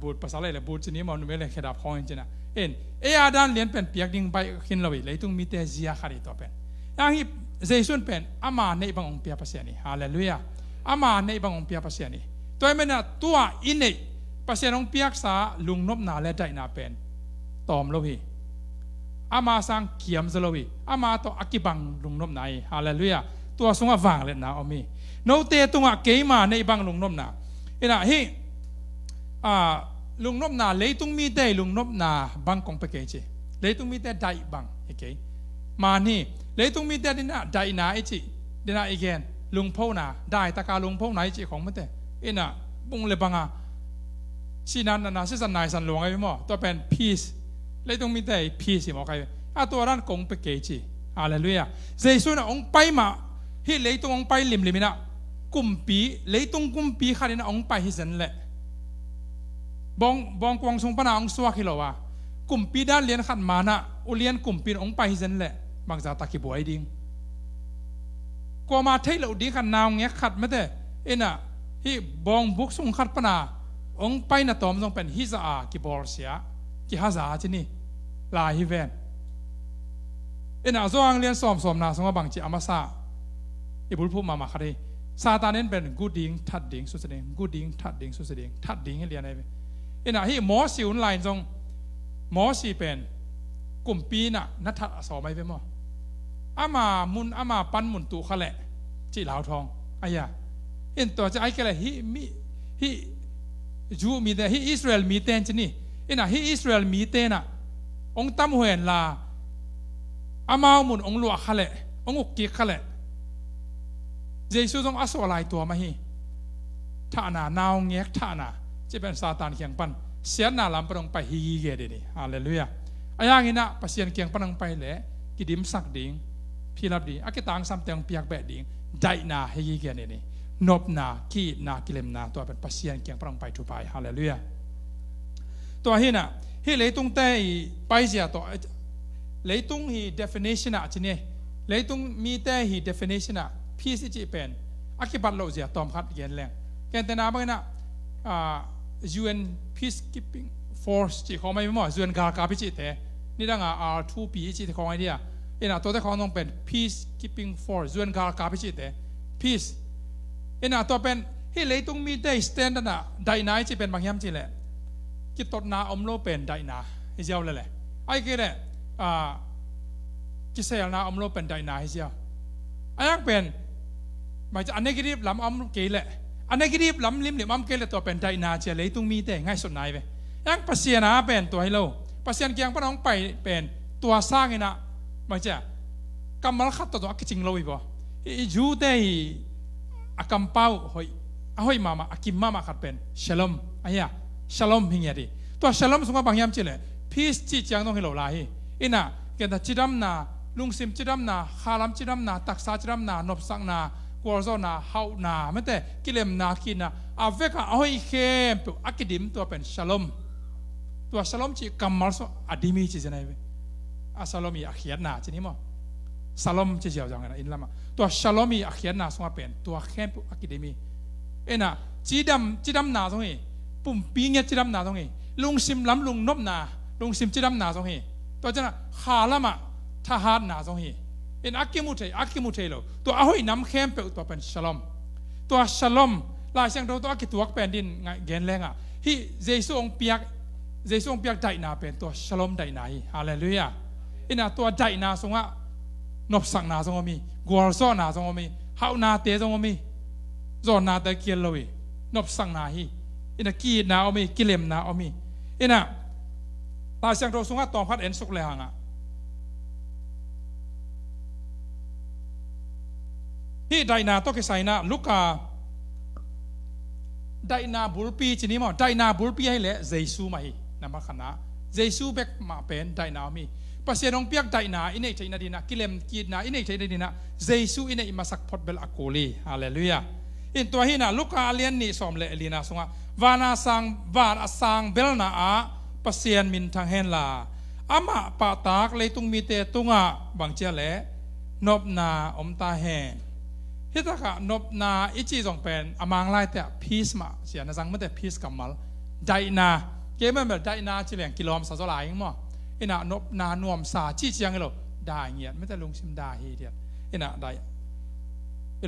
บูภาษาอะไรเลยบูชนี้มันไม่เลยแค่ดับห้องจริงนะเอ็นไอ้อาดันเรียนเป็นเปียกดิ้งไปขึ้นเลยเลยต้องมีแต่เสียขัดตัวเป็นยังที่เจสุนเป็นอามาในบางองค์เปียภาษานี่ฮาเลลูยาอามาในบางองค์เปียภาษานี่ตัวมันน่ะตัวอินเนภาษาองค์เปียกษาลุงนบนาและได้นาเป็นตอมโลหิอามาสังเขียมสโลหิอามาตัวอักิบังลุงนบนายฮาเลลูยาตัวสงฆ์ฟังเลยนะอมีโนเตตัวเกยมาในบางลุงนบนาเอ็นะเฮลุงนบนาเลยต้องมีได้ลุงนบนาบางกองไปเกยจีเลยต้องมีได้ได้บางโอเคมานี่เลยต้องมีได้ดินะได้นาไอจีดินะอีกแกนลุงพ่อนาได้ตะการลุงพ่อไหนจีของมันแต่เอ็นะบุงเลยบังอ่ะสินันนะสิสันนายสันหลวงไอ้หมอตัวเป็น peace เลยต้องมีแต่ peace สิหมอใครตัวนั้นกงไปเกจิฮาเลลูยาเจสุนะองไปมาที่เลยต้ององไปลิมนะกุมปีเลยต้องกุมปีขัดนะองไปฮิสันแหละบองกวางทรงปนาองสวากิโลวะกุมปีด้านเลียนขัดมานะอุเลียนกุมปีองไปฮิสันแหละบางจากตะกิบวยดิ้งกว่ามาเทเลอุดีขัดนาวเงี้ยขัดไม่ได้เอ็นะที่บองบุกทรงขัดปนาองไปนะตอมต้องเป็นฮิซากิบอลเสียกิฮาซาที่นี่ลาฮิเวนเอ็นอาโซอังเลียนสอมนาสงฆ์บางจีอามาซาอิบุลพูมาคดีซาตานเน้นเป็นกูดิ้งทัดดิ้งสุดเสด็จกูดิ้งทัดดิ้งสุดเสด็จทัดดิ้งให้เรียนอะไรเอ็นอาที่หมอสิวน์ไลน์จงหมอสีเป็นกลุ่มปีน่ะนัทธสอไม่เป็นมั้งอามามุนอามาปันมุนตูขะแหละจีเหลาทองอายะเอ็นตัวจะไอ้กันเลยฮิจูมีแต่ฮิอิสราเอลมีเตนชนี่เอ็นะฮิอิสราเอลมีเตน่ะองตั้มเห็นลาอามามุนองหลวกขะเลองอุกกิขะเลเยซูต้องอาศัยลายตัวมาฮีท่านานาวเงียกท่านาจะเป็นซาตานเคียงปันเสียนาลำปนงไปฮีเกเดนี่ฮาเลลูยาอายังงี้นะปัสเซียนเคียงปนงไปแหละกิดิมสักดิ่งพี่รับดีอากิตังซ้ำเตียงเปียกแบดดิ่งได้นาฮีเกนี่นบนาขีนากิเลมนาตัวเป็นปัสเซียนเกียงพลังไปทุบไปฮาเลลูยาตัวที่น่ะที่เลยตุ้งแต่ไปเสียตัวเลยตุ้งฮี definition อ่ะจีเนี่ยเลยตุ้งมีแต่ฮี definition อ่ะพี่สิจีเป็นอากิบัตโลเสียตอมคัดเกียนแรงแกนแต่นาบ้างนะUN peacekeeping force จีเขาไม่หมด UN การพิจิตแต่นี่ดังR2P จีที่เขาไอเดียเอ็นะตัวที่เขาต้องเป็น peacekeeping force UN การพิจิตแต่ peaceเอ็นะตัวเป็นที่เลยต้องมีได้สแตนดาร์ดได้ไหนจะเป็นบางอย่างจีแหละกิตตนาอมโลเป็นได้นะให้เจ้าเลยแหละไอ้กี่เนี่ยกิเซลนาอมโลเป็นได้นะให้เจ้าไอ้ยังเป็นหมายจะอันนี้กี่รีบล้ำอมเกลเลยอันนี้กี่รีบล้ำลิมหรืออมเกลตัวเป็นได้นะเจ้าเลยต้องมีแต่ง่ายสุดไหนไปยังปัสเซียนาเป็นตัวให้เราปัสเซียนเกียงพน้องไปเป็นตัวสร้างไงนะหมายจะกำมลขัดตัวอักจริงเราอีกบ่ยูได้อากัมเป้าหอยมาอากิมมาขัดเป็นชลมไอ้ยาชลมหิงยาดีตัวชลมสงฆ์บางยามจีเลยพีซจีจังต้องให้เราลายอินะเกิดจิดำนาลุงซิมจิดำนาฮาลัมจิดำนาตักษาจิดำนานบสังนากวอร์โซนาเฮานาไม่แต่กิเลมนากินาอาเวกหอยเข้มตัวอักดิมตัวเป็นชลมตัวชลมจีกัมมัลโซอดีมีจีจะไหนเว้อาชลมีอาเขียนนาจีนี่มั้งชลมจีเจียวจังนะอินละมาตัวชลมีอาเขียนนาสงฆ์เป็นตัวเข้มตัวอักดิมีเอ็นะจีดำนาตรงนี้ปุ่มปีเงี้ยจีดำนาตรงนี้ลุงซิมล้ำลุงนบนาลุงซิมจีดำนาตรงนี้ตัวจะน่ะขาละมาทหารนาตรงนี้เอ็นอักกิมุเทโลตัวเอาให้น้ำเข้มเปล่าตัวเป็นชลมตัวชลมลายเสียงตัวอักกิตัวเป็นดินเกนแรงอ่ะที่เยซูองเปียกได้นาเป็นตัวชลมได้นาฮาเลลูยาเอ็นตัวได้นาสงฆ์นบสังนาสงฆ์มีกัวโซนาสงฆ์มี ฮาวนาเตะตรงมีจอนนาแต่เกียร์เลยนบสังนาฮีอินะกีนาอมีกิเลมนาอมีอินะตาเสียงเราสุงะตองพัดเอ็นสุกเลยหังะที่ไดนาต้องกิสัยนะลูกาไดนาบุลปีจีนี่มั้งไดนาบุลปีให้เละเจซูมาฮีนั่นมาขนาดเจซูเบกมาเป็นไดนามีภาษาองเปียกไดนาอินเอกใจนาดีนะกิเลมกีนาอินเอกใจนาดีนะเจซูอินเอกมาสักพอดเบลอากูลีฮาเลลูยาอินตัวฮีนะลูกาเลียนนี่สมเลลีนาสุงะวานาสังวานาสังเบลนาอาภาษามินทางเฮนลาอามาปาตากเลยตุงมีเตตุงะบางเจเละนบนาอมตาเฮฮิตากะนบนาอิจิจงเป็นอมังไล่แต่พีซมาเสียนะจังไม่แต่พีซกัมมัลไดนาเกมมันแบบไดนาจิเหลียงกิโลมสะสลายมั้งอินะนบนานวมสาจีเจียงเหรอได้เงียไม่แต่ลุงซิมได้เฮียอินะได้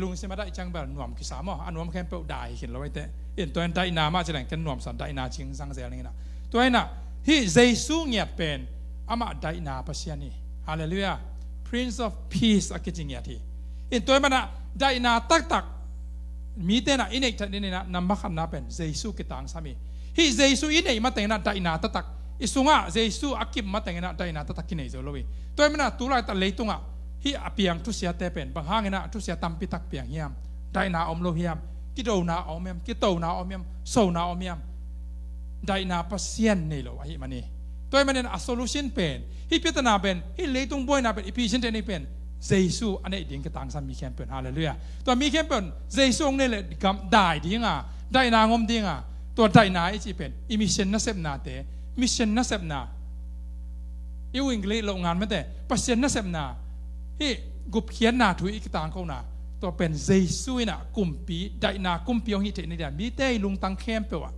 ลุงซิมได้จังแบบนวมกิสามอ่ะอันนวมแค่เปิดได้เห็นเราไว้แต่อินตัวไดนามาจิเหลียงกันนวมสันไดนาจิงสังเสียอะไรเงี้ยตัวไอ้น่ะที่เจซูเงียเป็นอามาไดนาปัสยานีฮาเลลูยา Prince of Peace อากิจิงเงียที่อินตัวมันน่ะได้นาตักมีแต่น่ะอินเอกทันนี่นะนำมาขันนาเป็นเจซูกิตังสามีฮีเจซูอินเอกมาแต่งน่ะได้นาตักอิสุงะเจซูอากิมมาแต่งน่ะได้นาตักกินเอเจโลวีตัวมันน่ะตุลายตัดเลยตุงะฮีอเปียงทุเสียเตเป็นบางห้างน่ะทุเสียตัมปิตักเปียงเฮียมได้นาอมโลเฮียมกิโดนาอมเมียมกิโตนาอมเมียมโซนาอมเมียมได้นาปัสยานนี่โลวะฮีมันนี่ตัวมันเนี่ยโซลูชันเป็นฮีพิจารณาเป็นฮีเลยตุงบ่อยน่ะเป็นอีพีชันเตนี่เป็นเจซูอันนี้ดิ้งกระตังสามีแคมเปิลฮาเลลูยาตัวมีแคมเปิลเจซูนี่แหละกำได้ดิ้งอ่ะได้นางอมดิ้งอ่ะตัวได้นาไอจีเป็นอิมิชันนัสเซปนาเตมิชันนัสเซปนาอีวิงกฤษโรงงานไม่แต่ปัจเจนนัสเซปนาที่กุบเขียนนาถุยกระตังเขาหนาตัวเป็นเจซูน่ะกุมปีได้นากุมปีของฮิตในเดียมีแต่ลุงตังแคมเปิลอ่ะ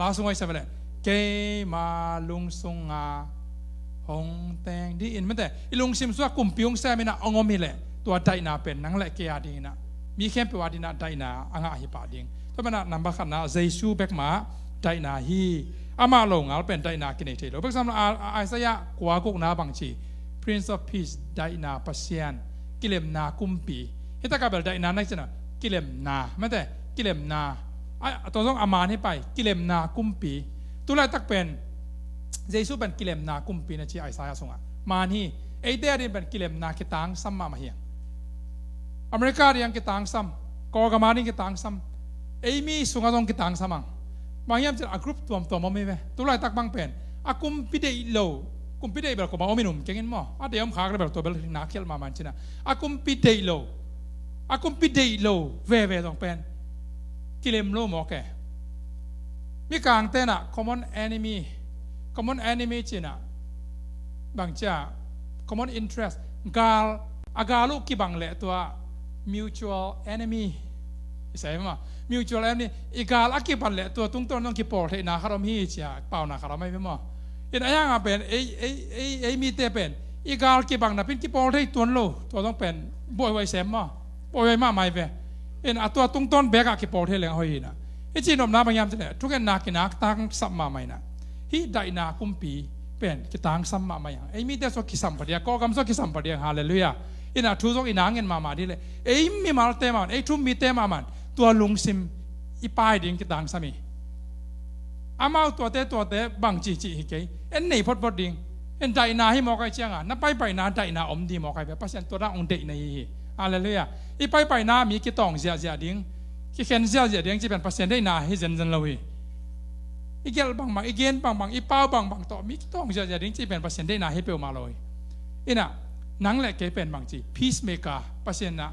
ลาสงไว้ใช่ไหมเลยเกมาลุงสงอาหงแตงดีอินไม่แต่ลุงซิมสว่ากุมพิวงแซ่ไม่น่ะองอมีแหละตัวไดนาเป็นนังแหละเกียดีนะมีแค่เป็นว่าดีนะไดนาอ่างหิปาดิงถ้ามันนำบักขันนะเจซูเบกมาไดนาฮีอามาลงเอาเป็นไดนากินเทโลเบกซัมอาไซยะกว่ากุกนาบางชี Prince of Peace ไดนาปัสยานกิเลมนากุมปีฮิตากาเบลไดนานั่นสินะกิเลมนาไม่แต่กิเลมนาตัวต้องอามาให้ไปกิเลมนากุมปีตัวแรกตักเป็นเยซูเป็นกิเลมนากุมปีนะที่ไอซายาส่งมานี่ไอเดียนี่เป็นกิเลมนาคิตังซัมมาเฮียงอเมริกาเรียงคิตังซัมกอกามานี่คิตังซัมไอมีสุงาตงคิตังซัมังบางอย่างจะกรุ๊ปตัวมันไม่ไหมตัวไรตักบางเป็นกุมพิเดอิโลกุมพิเดอิแบบกูบอกว่าไม่หนุ่มเก่งเงินมั้งเดี๋ยวผมขากระเบิดตัวเบลนักเขียนมามันใช่ไหมกุมพิเดอิโลกุมพิเดอิโลเว่ต้องเป็นกิเลมโลหมอแกมีกลางเต้นcommon enemy จีน่ะบางจ้า common interest กาลูกกี่บังเละตัว mutual enemy ใช่ไหม mutual enemy อีกาลกี่บังเละตัวตุ้งต้นต้องกี่ปอดให้นาคารมีเชียเปล่านาคารไม่เป็นมั้งอีนั่นยังเป็นไอ้มีเตเป็นอีกาลกี่บังน่ะเป็นกี่ปอดให้ตัวโลตัวต้องเป็นบ่อยไว้แซมมั้งบ่อยไว้มากไม่เป็นตัวตุ้งต้นแบกกี่ปอดให้เหลืองหอยน่ะไอ้จีนอมน้ำบางอย่างจะเนี่ยทุกอย่างนักตั้งสัมมาไม่นะที่ได้นากุมปีเป็นกิตังสัมมาไม่ยังไอ้มีแต่สกิสัมปะเดียก็กำสกิสัมปะเดียฮาเลลูยาอินะทุกอย่างอินางเงินมาดีเลยไอ้มีมาเตมันไอ้ทุ่มมีเตมันตัวลุงซิมอีปายดิ่งกิตังสามีอามาตัวเตบางจีฮิกเอ็นนี่พอดดิ่งเอ็นได้นาให้มอกไอเชียงอ่ะนับไปนาได้นาอมดีมอกไอแบบเพราะฉะนั้นตัวร่างองเดในฮาเลลูยาอีไปนามีกิตองเสียดิ่งที่เขียนเสียเดียงจะเป็นเปอร์เซ็นต์ได้นาให้เจนเลยอีเกลบางอีเกนบางอีเป้าบางต่อมีต้องเสียเดียงจะเป็นเปอร์เซ็นต์ได้นาให้เปลมาเลยอีน่ะนังแหละเกเป็นบางจีพีซเมกาเปอร์เซ็นต์นะ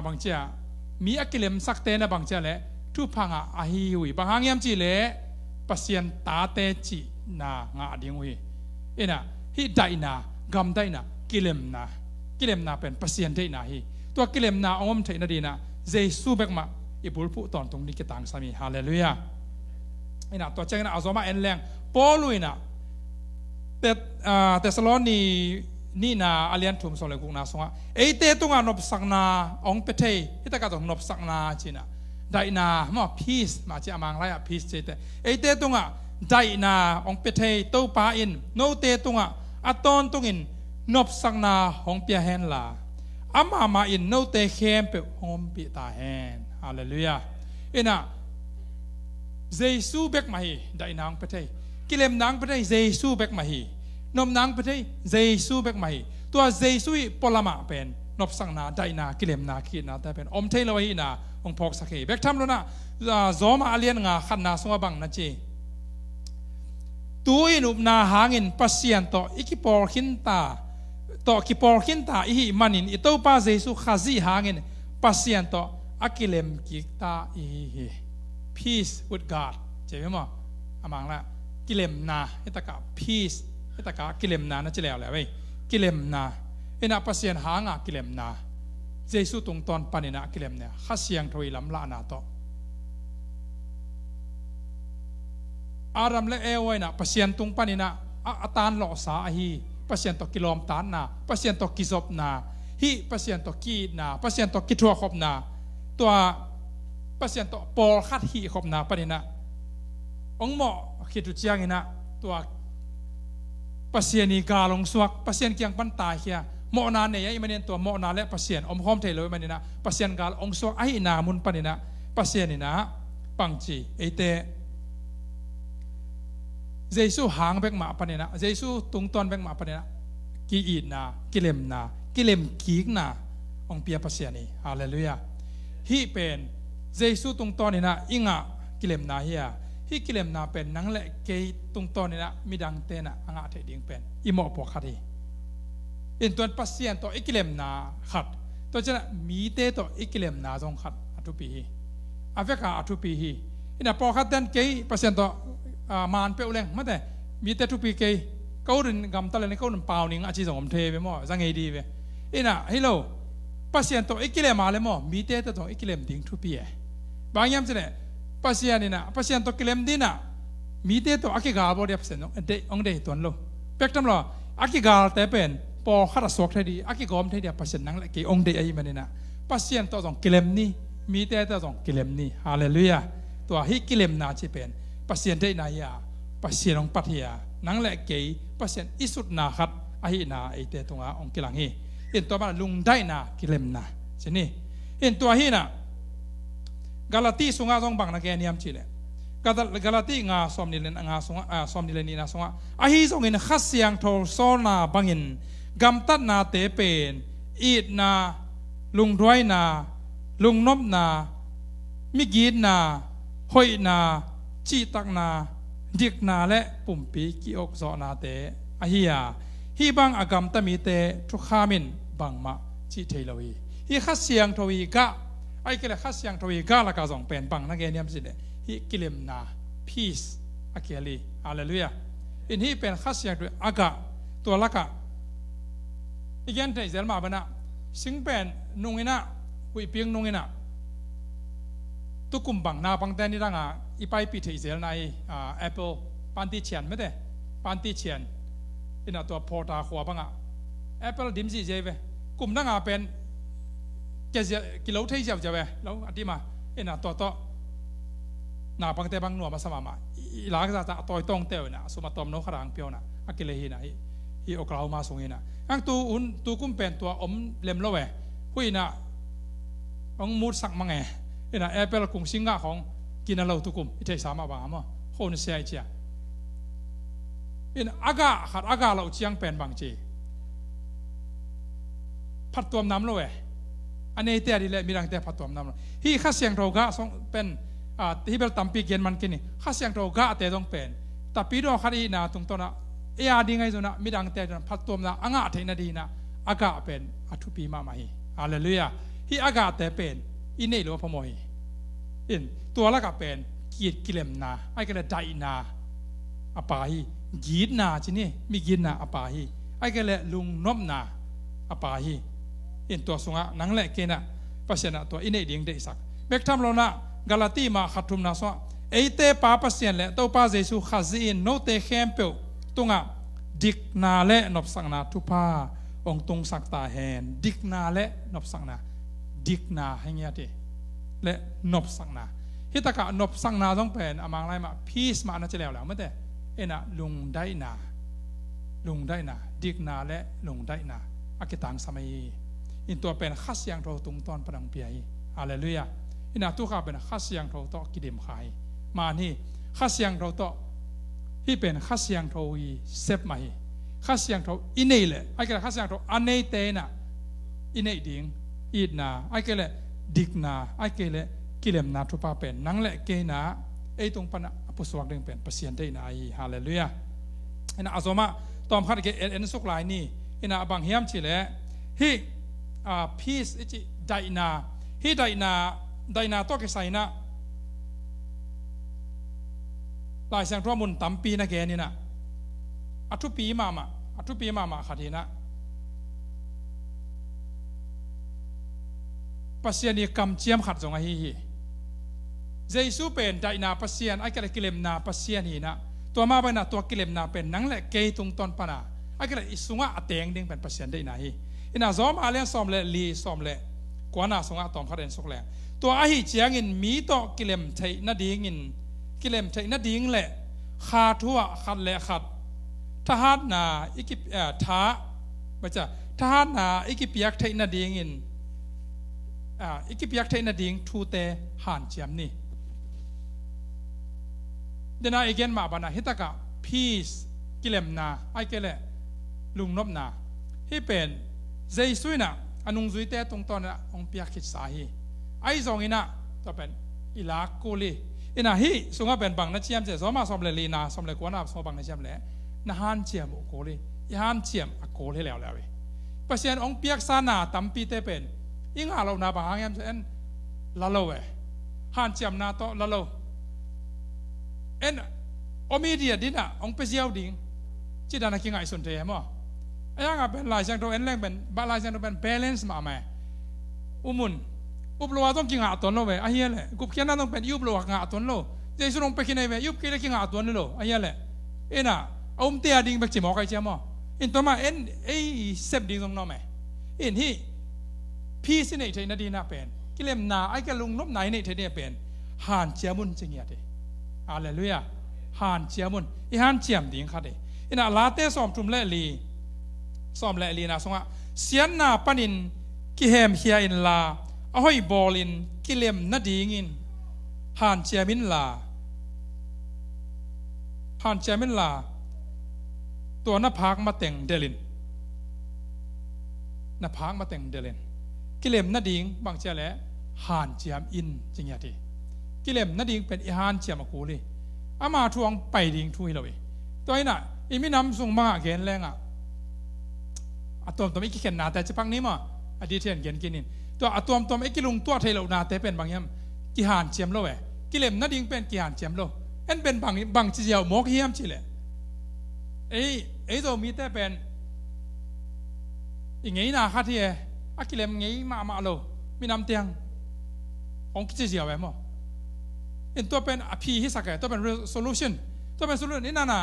บางจีมีอักเลมสักเตนะบางจีแหละทุพังอาฮิวิบางหางยามจีเละเปอร์เซ็นต์ตาเตจีนางาดิ่งวิอีน่ะฮิได้นากำได้นากิเลมนาเป็นเปอร์เซ็นต์ได้นาฮิตัวกิเลมนาอมเทนดีนะเจซูเบกมาอิบุลผู้ตอนตรงนี้กิตังสามีฮาเลลูยาไอ้น่ะตัวเจ้าน่ะเอาสมาเอ็นแรงปอลุยน่ะแต่สโลนี่น่ะอาเลียนทุ่มสองเลยกุงน่ะสงะไอ้เตตุงอ่ะนบสักนาองเปเทที่ตะการตรงนบสักนาจีน่ะได้นาหม้อพีซมาจีอามังไรอ่ะพีซเจเตไอ้เตตุงอ่ะได้นาองเปเทโตปาอินโนเตตุงอ่ะอัตตอนตุงอินนบสักนาองเปียเฮนลา อามาอินโนเตเข้มเปหอมปีตาแฮนฮาเลลูยาเอ็นะเยซูเบกมาฮีได้นางประเทศกิเลมนางประเทศเยซูเบกมาฮีนมนางประเทศเยซูเบกมาฮีตัวเยซูปลมาเป็นนบสังนาได้นากิเลมนาขีนาแต่เป็นอมเทลวฮีนาองพอกสักเฮเบกทำแล้วนะจอมาอาเลียนงาขันนาสงบังนะเจตัวอินุบนาหางินปัสยันโตอิกิปอร์ขินตาโตกิปอร์ขินตาอิฮิมันินอิโตปาเยซูขาซีหางินปัสยันโตอากิเลมกิตาอิฮิ peace with God เจ๋งมั้ยอามังละกิเลมนาเอตกะ peace เอตกะกิเลมนานะจะแล้วแหละเว้ยกิเลมนาเอ็นะปัสยันหางากิเลมนาเยซูตรงตอนปานินะกิเลมเนี่ยข้าเสียงถอยลำละนาโตอารัมและเอวไว้นะปัสยันตรงปานินะอาตานหล่อสาฮีปัสยันตกิลอมตานนาปัสยันตกิซบนาฮีปัสยันตกีนาปัสยันตกิทัวขบนาตัวปัสยันตปอลขัดฮีขบนาปานินะองหมอคิดดูเจียงนะตัวปัสยันนีกาลงสวกปัสยันเกียงปันตายเฮียหมอนาเนี่ยยังมันเนี่ยตัวหมอนาและปัสยันอมหอมเทเลยมันนี่นะปัสยันกาลองสวกไอ้นามุนปานินะปัสยันนี่นะปังจีไอเตเยซูหางเบกมาปนนะเยซูตุงตอนเบกมาปนนะกีอีนากิเลมนากิเลมกีกนาองเปียปัสยานีฮาเลลูยาฮีเป็นเยซูตุงตอนนี่นะอิงะกิเลมนาเฮียฮีกิเลมนาเป็นนังเละเกยตุงตอนนี่นะมีดังเตนะอ่างเทดิงเป็นอิโมปอขัดฮีอินตัวปัสยานตัวอิกิเลมนาขัดตัวจะมีเตตัวอิกิเลมนาจงขัดอัตุปีฮีอาเวกาอัตุปีฮีอินะปอขัดเดนเกยปัสยานตัวมานเปลงมาแต่มีแต่ทุกปีเกย์เขาเดินกำตะเลนเขาเดินเปล่านิ่งอาชีพของผมเทไปมั่วสังเกตดีไปอินะฮิโลปัสยานตัวอิกิเลมาเลยมั่วมีแต่ตัวอิกิเลมดิ้งทุกปีบางยามจะเนี่ยปัสยานี่นะปัสยานตัวกิเลมดีนะมีแต่ตัวอักกาบอดียบเสนองเดย์ตัวนั้นเป็กทำหรออักกาแต่เป็นพอขัดสวกเทดีอักกอมเทดีปัสยานังเลยเกย์องเดย์ไอ้มันนี่นะปัสยานตัวสองกิเลมนี่มีแต่ตัวสองกิเลมนี่ฮาเลลูยาตัวฮิกิเลมนาจีเป็นปัสยันได้นายาปัสยันองปัทยานังแหละเกยปัสยันอิสุดนาขัดอหินาไอเตตงอาองกิลังฮีเห็นตัวมันลุงได้นากิเลมนาใช่นี่เห็นตัวฮีนะกาลาตีสุงาสงบังนักแกนิยมชีเลกาลาตีงาสอมนิเลนงาสงาสอมนิเลนีนาสงาอหิสงินขัดเสียงโทโซนาบังอินกัมตัดนาเตเป็นอีดนาลุงร้อยนาลุงนบนามิกีดนาหอยนาจีตักนาดิกนาและปุ่มปีกิอกซอนาเตอหิยาฮีบังอากรรมตมีเตทุขามินบังมาจีเทลวีฮีขัดเสียงทวีกะไอ้กิเลขัดเสียงทวีกะละกาสองเป็นบังนักเรียนยามสิเดฮีกิเลมนา peace อาเกลีฮาเลลูยาอินฮีเป็นขัดเสียงตัวอากะตัวละกะอีกอย่างที่เจลมาบนะสิงเป็นนุ่งอินะหุยเปียงนุ่งอินะตุกุมบังนาบังแดนนี่ร่างอีไปปีที่เจลในApple ปันติเชียนไม่ได้ปันติเชียนอินะตัวพอตาขวาบังApple ดิมซีเจเวกลุ่มร่างเป็นเจกิโลที่เจ้าจะเวแล้วอธิมาอินะตัวนาบังเตบังหนัวมาสมาอีหลังจากต่อยตรงเตียวนะสมัตอมโนขรังเปียวนะอักเลหีนะฮีโอกลาโฮมาสงฮีนะอังตัวกุมเป็นตัวอมเล็มละเวหุยนะองมูดสักมังไงอินะApple กรุงสิงห์ของกินอะไรทุกุมอิเทสามาบางมั้งโคนเสียเจียอินอากาขัดอากาเราเชียงเป็นบางจีพัดตัวน้ำเลยอันนี้เตะดีเลยมีรังเตะพัดตัวน้ำฮีข้าเสียงเรากะส่งเป็นที่เบลตัมปีเกียนมันกินนี่ข้าเสียงเรากะเตะต้องเป็นแต่ปีดอขัดอีน่ะตรงตัวน่ะดีไงส่วนน่ะมีรังเตะจนพัดตัวน้ำอ่างเทนาดีน่ะอากาเป็นอัทุปีมาไม่ฮาเลลูยาฮีอากาเตะเป็นอินนี่หรือว่าพมอยอินตัวละกับเป็นกีดกิเลมนาไอ้ก็เลยใจนาอปาฮีกีดนาจีนี่มีกีดนาอปาฮีไอ้ก็เลยลุงนบนาอปาฮีอินตัวสงะนังแหละเกนะปัสยนะตัวอินเอดียงเดสักเบกทำเรานะกาลาตีมาขัดทุมนาสวะเอเตปาปัสยนแหละตัวปาเจสุขัดซีนโนเตเข้มเปียวตุงะดิกนาและนบสังนาทุพาองตุงสักตาแหนดิกนาและนบสังนาดิกนาให้เงี้ยทีและนบสังนาฮิตากะนบสังนาต้องเป็นอามังไรมาพีสมาน่าจะแล้วไม่แต่เอ็นะลุงได้นาดิกนาและลุงได้นาอากิตังสมัย อินตัวเป็นข้าเสียงเราตรงตอนประดังเปียฮาเลลูยาอินาตัวข้าเป็นข้าเสียงเราต่อกิเดมขายมานี่ข้าเสียงเราต่อที่เป็นข้าเสียงเราเซฟมาข้าเสียงเราอินเนยเลยไอ้แก่ข้าเสียงเราอันเนยเตนะอินเนยดิ่งอีดนาไอ้แก่ดิกนาไอ้แก่กิเลมนาทุปาเป็นนังเละเกนาไอ้ตรงปนะอภิสวกเรื่องเป็นเปอร์เซ็นต์ได้นาฮาเลลูยาอินาอาสมาตอมขัดเกเอ็นสุกลายนี่อินาบางเฮียมชิเลฮีพีซอิจิไดนาฮีไดนาตัวเกษายนะหลายเสียงทั่วมุนตั้มปีนะแกนี่นะอัทุปีมาขัดเห็นะปัสเซียนีกำเจียมขัดสงไอฮีเจสูเป็นไดนาปัสเซียนไอ้กระกิเลมนาปัสเซียนฮีนะตัวมาไปนะตัวกิเลมนาเป็นนังแหละเกยตรงตอนปนะไอ้กระอิสุงะเตียงดึงเป็นปัสเซียนได้นาฮีอินาซอมอาเลียนซอมเละลีซอมเละกว่านาสงะตอมขัดเอ็นสุกแหละตัวไอฮีเจียงินมีต่อกิเลมไทยนาดีงินกิเลมไทยนาดีงแหละขาทั่วขัดแหละขัดทหารนาอิกิท้าไม่ใช่ทหารนาอิกิเปียกไทยนาดีงินอิกิเปียกไทยนาดีงทูเตหันเจียมนี่เดน่าอีกเงินมาบานาฮิตากะพีซกิเลมนาไอเกเลลุงนบนาฮิเป็นเจสุยนะอนุงจุยเตตรงตอนนั้นองเปียกขิดสาฮีไอซองอินะจะเป็นอิลากูลีอินะฮีสุงะเป็นบังนัดเชียมเจสอมาสอมเลลีนาสอมเลกวนาสอมบังนัดเชียมเลนะฮันเชียมโอโกลีฮันเชียมอโกลีแล้วเว้ยเพราะฉะนั้นองเปียกซานาตัมปีเตเป็นอิงหาเรานาบางอย่างเช่นละโลเว้ยฮันเชียมนาโตละโลเอ็นอมีเดียดินะองเปเซียวดิ่งจิตานักกิงไอสุนเทมั้งไอ้ยังเป็นลายเส้นตัวเอ็นแรงเป็นบาลายเส้นตัวเป็น balance มาไหมอุมุนอุปโลกต้องกินหาตัวโลเว้ยไอ้เหี้ยเลยกุบเขียนนั่นต้องเป็นยุบโลกหาตัวโลเจสุรงไปกินไอ้เว้ยยุบกินแล้วกินหาตัวโลไอ้เหี้ยเลยเอ็น่ะอุ้มเตียดิ่งไปจิมออกไอ้เจ้ามั้งเอ็นตัวมาเอ็นไอ้เซฟดิ่งตรงนั้นไหมเอ็นที่พี่สิเนี่ยเทนดีน่าเป็นกิเลมนาไอ้แกลุงนบไหนเนี่ยเทเนี่ยเป็นหานเจ้ามุนจริงอย่างเดียอาเลลูยาหานเจียมุนอีหานเจียมดิ่งขัดเดอินาลาเตสอมทุมเลลีสอมเลลีนะสงะเสียนนาปนินกิเฮมเฮียอินลาอหอยบอลินกิเลมนาดิ่งินหานเจียมินลาหานเจียมินลาตัวนับพักมาแต่งเดลินนับพักมาแต่งเดลินกิเลมนาดิ่งบางเจ้าแหละหานเจียมอินจริงอย่างเดีกิเลมนาดิ่งเป็นอีหานเจียมกูลีอามาทวงไปดิ่งทุยเลยตัวนี้น่ะอีมินำส่งมาเขียนแรงอ่ะตัวไม่กี่เขียนนาแต่จะพังนี้มั้งอดีตเขียนกินนินตัวตัวไม่กี่ลุงตัวเทเลนาแต่เป็นบางอย่างกิหานเจียมโลเว้กิเลมนาดิ่งเป็นกิหานเจียมโลเอ็นเป็นบางจีเดียวมกเฮียมชิเลยไอ้ตัวมีแต่เป็นอย่างงี้นะฮะที่กิเลมงี้มาโลมีน้ำเตียงของจีเดียวไว้มั้งเอ็นตัวเป็นอภิฮิสักตัวเป็น solution ตัวเป็น solution นี่น่ะ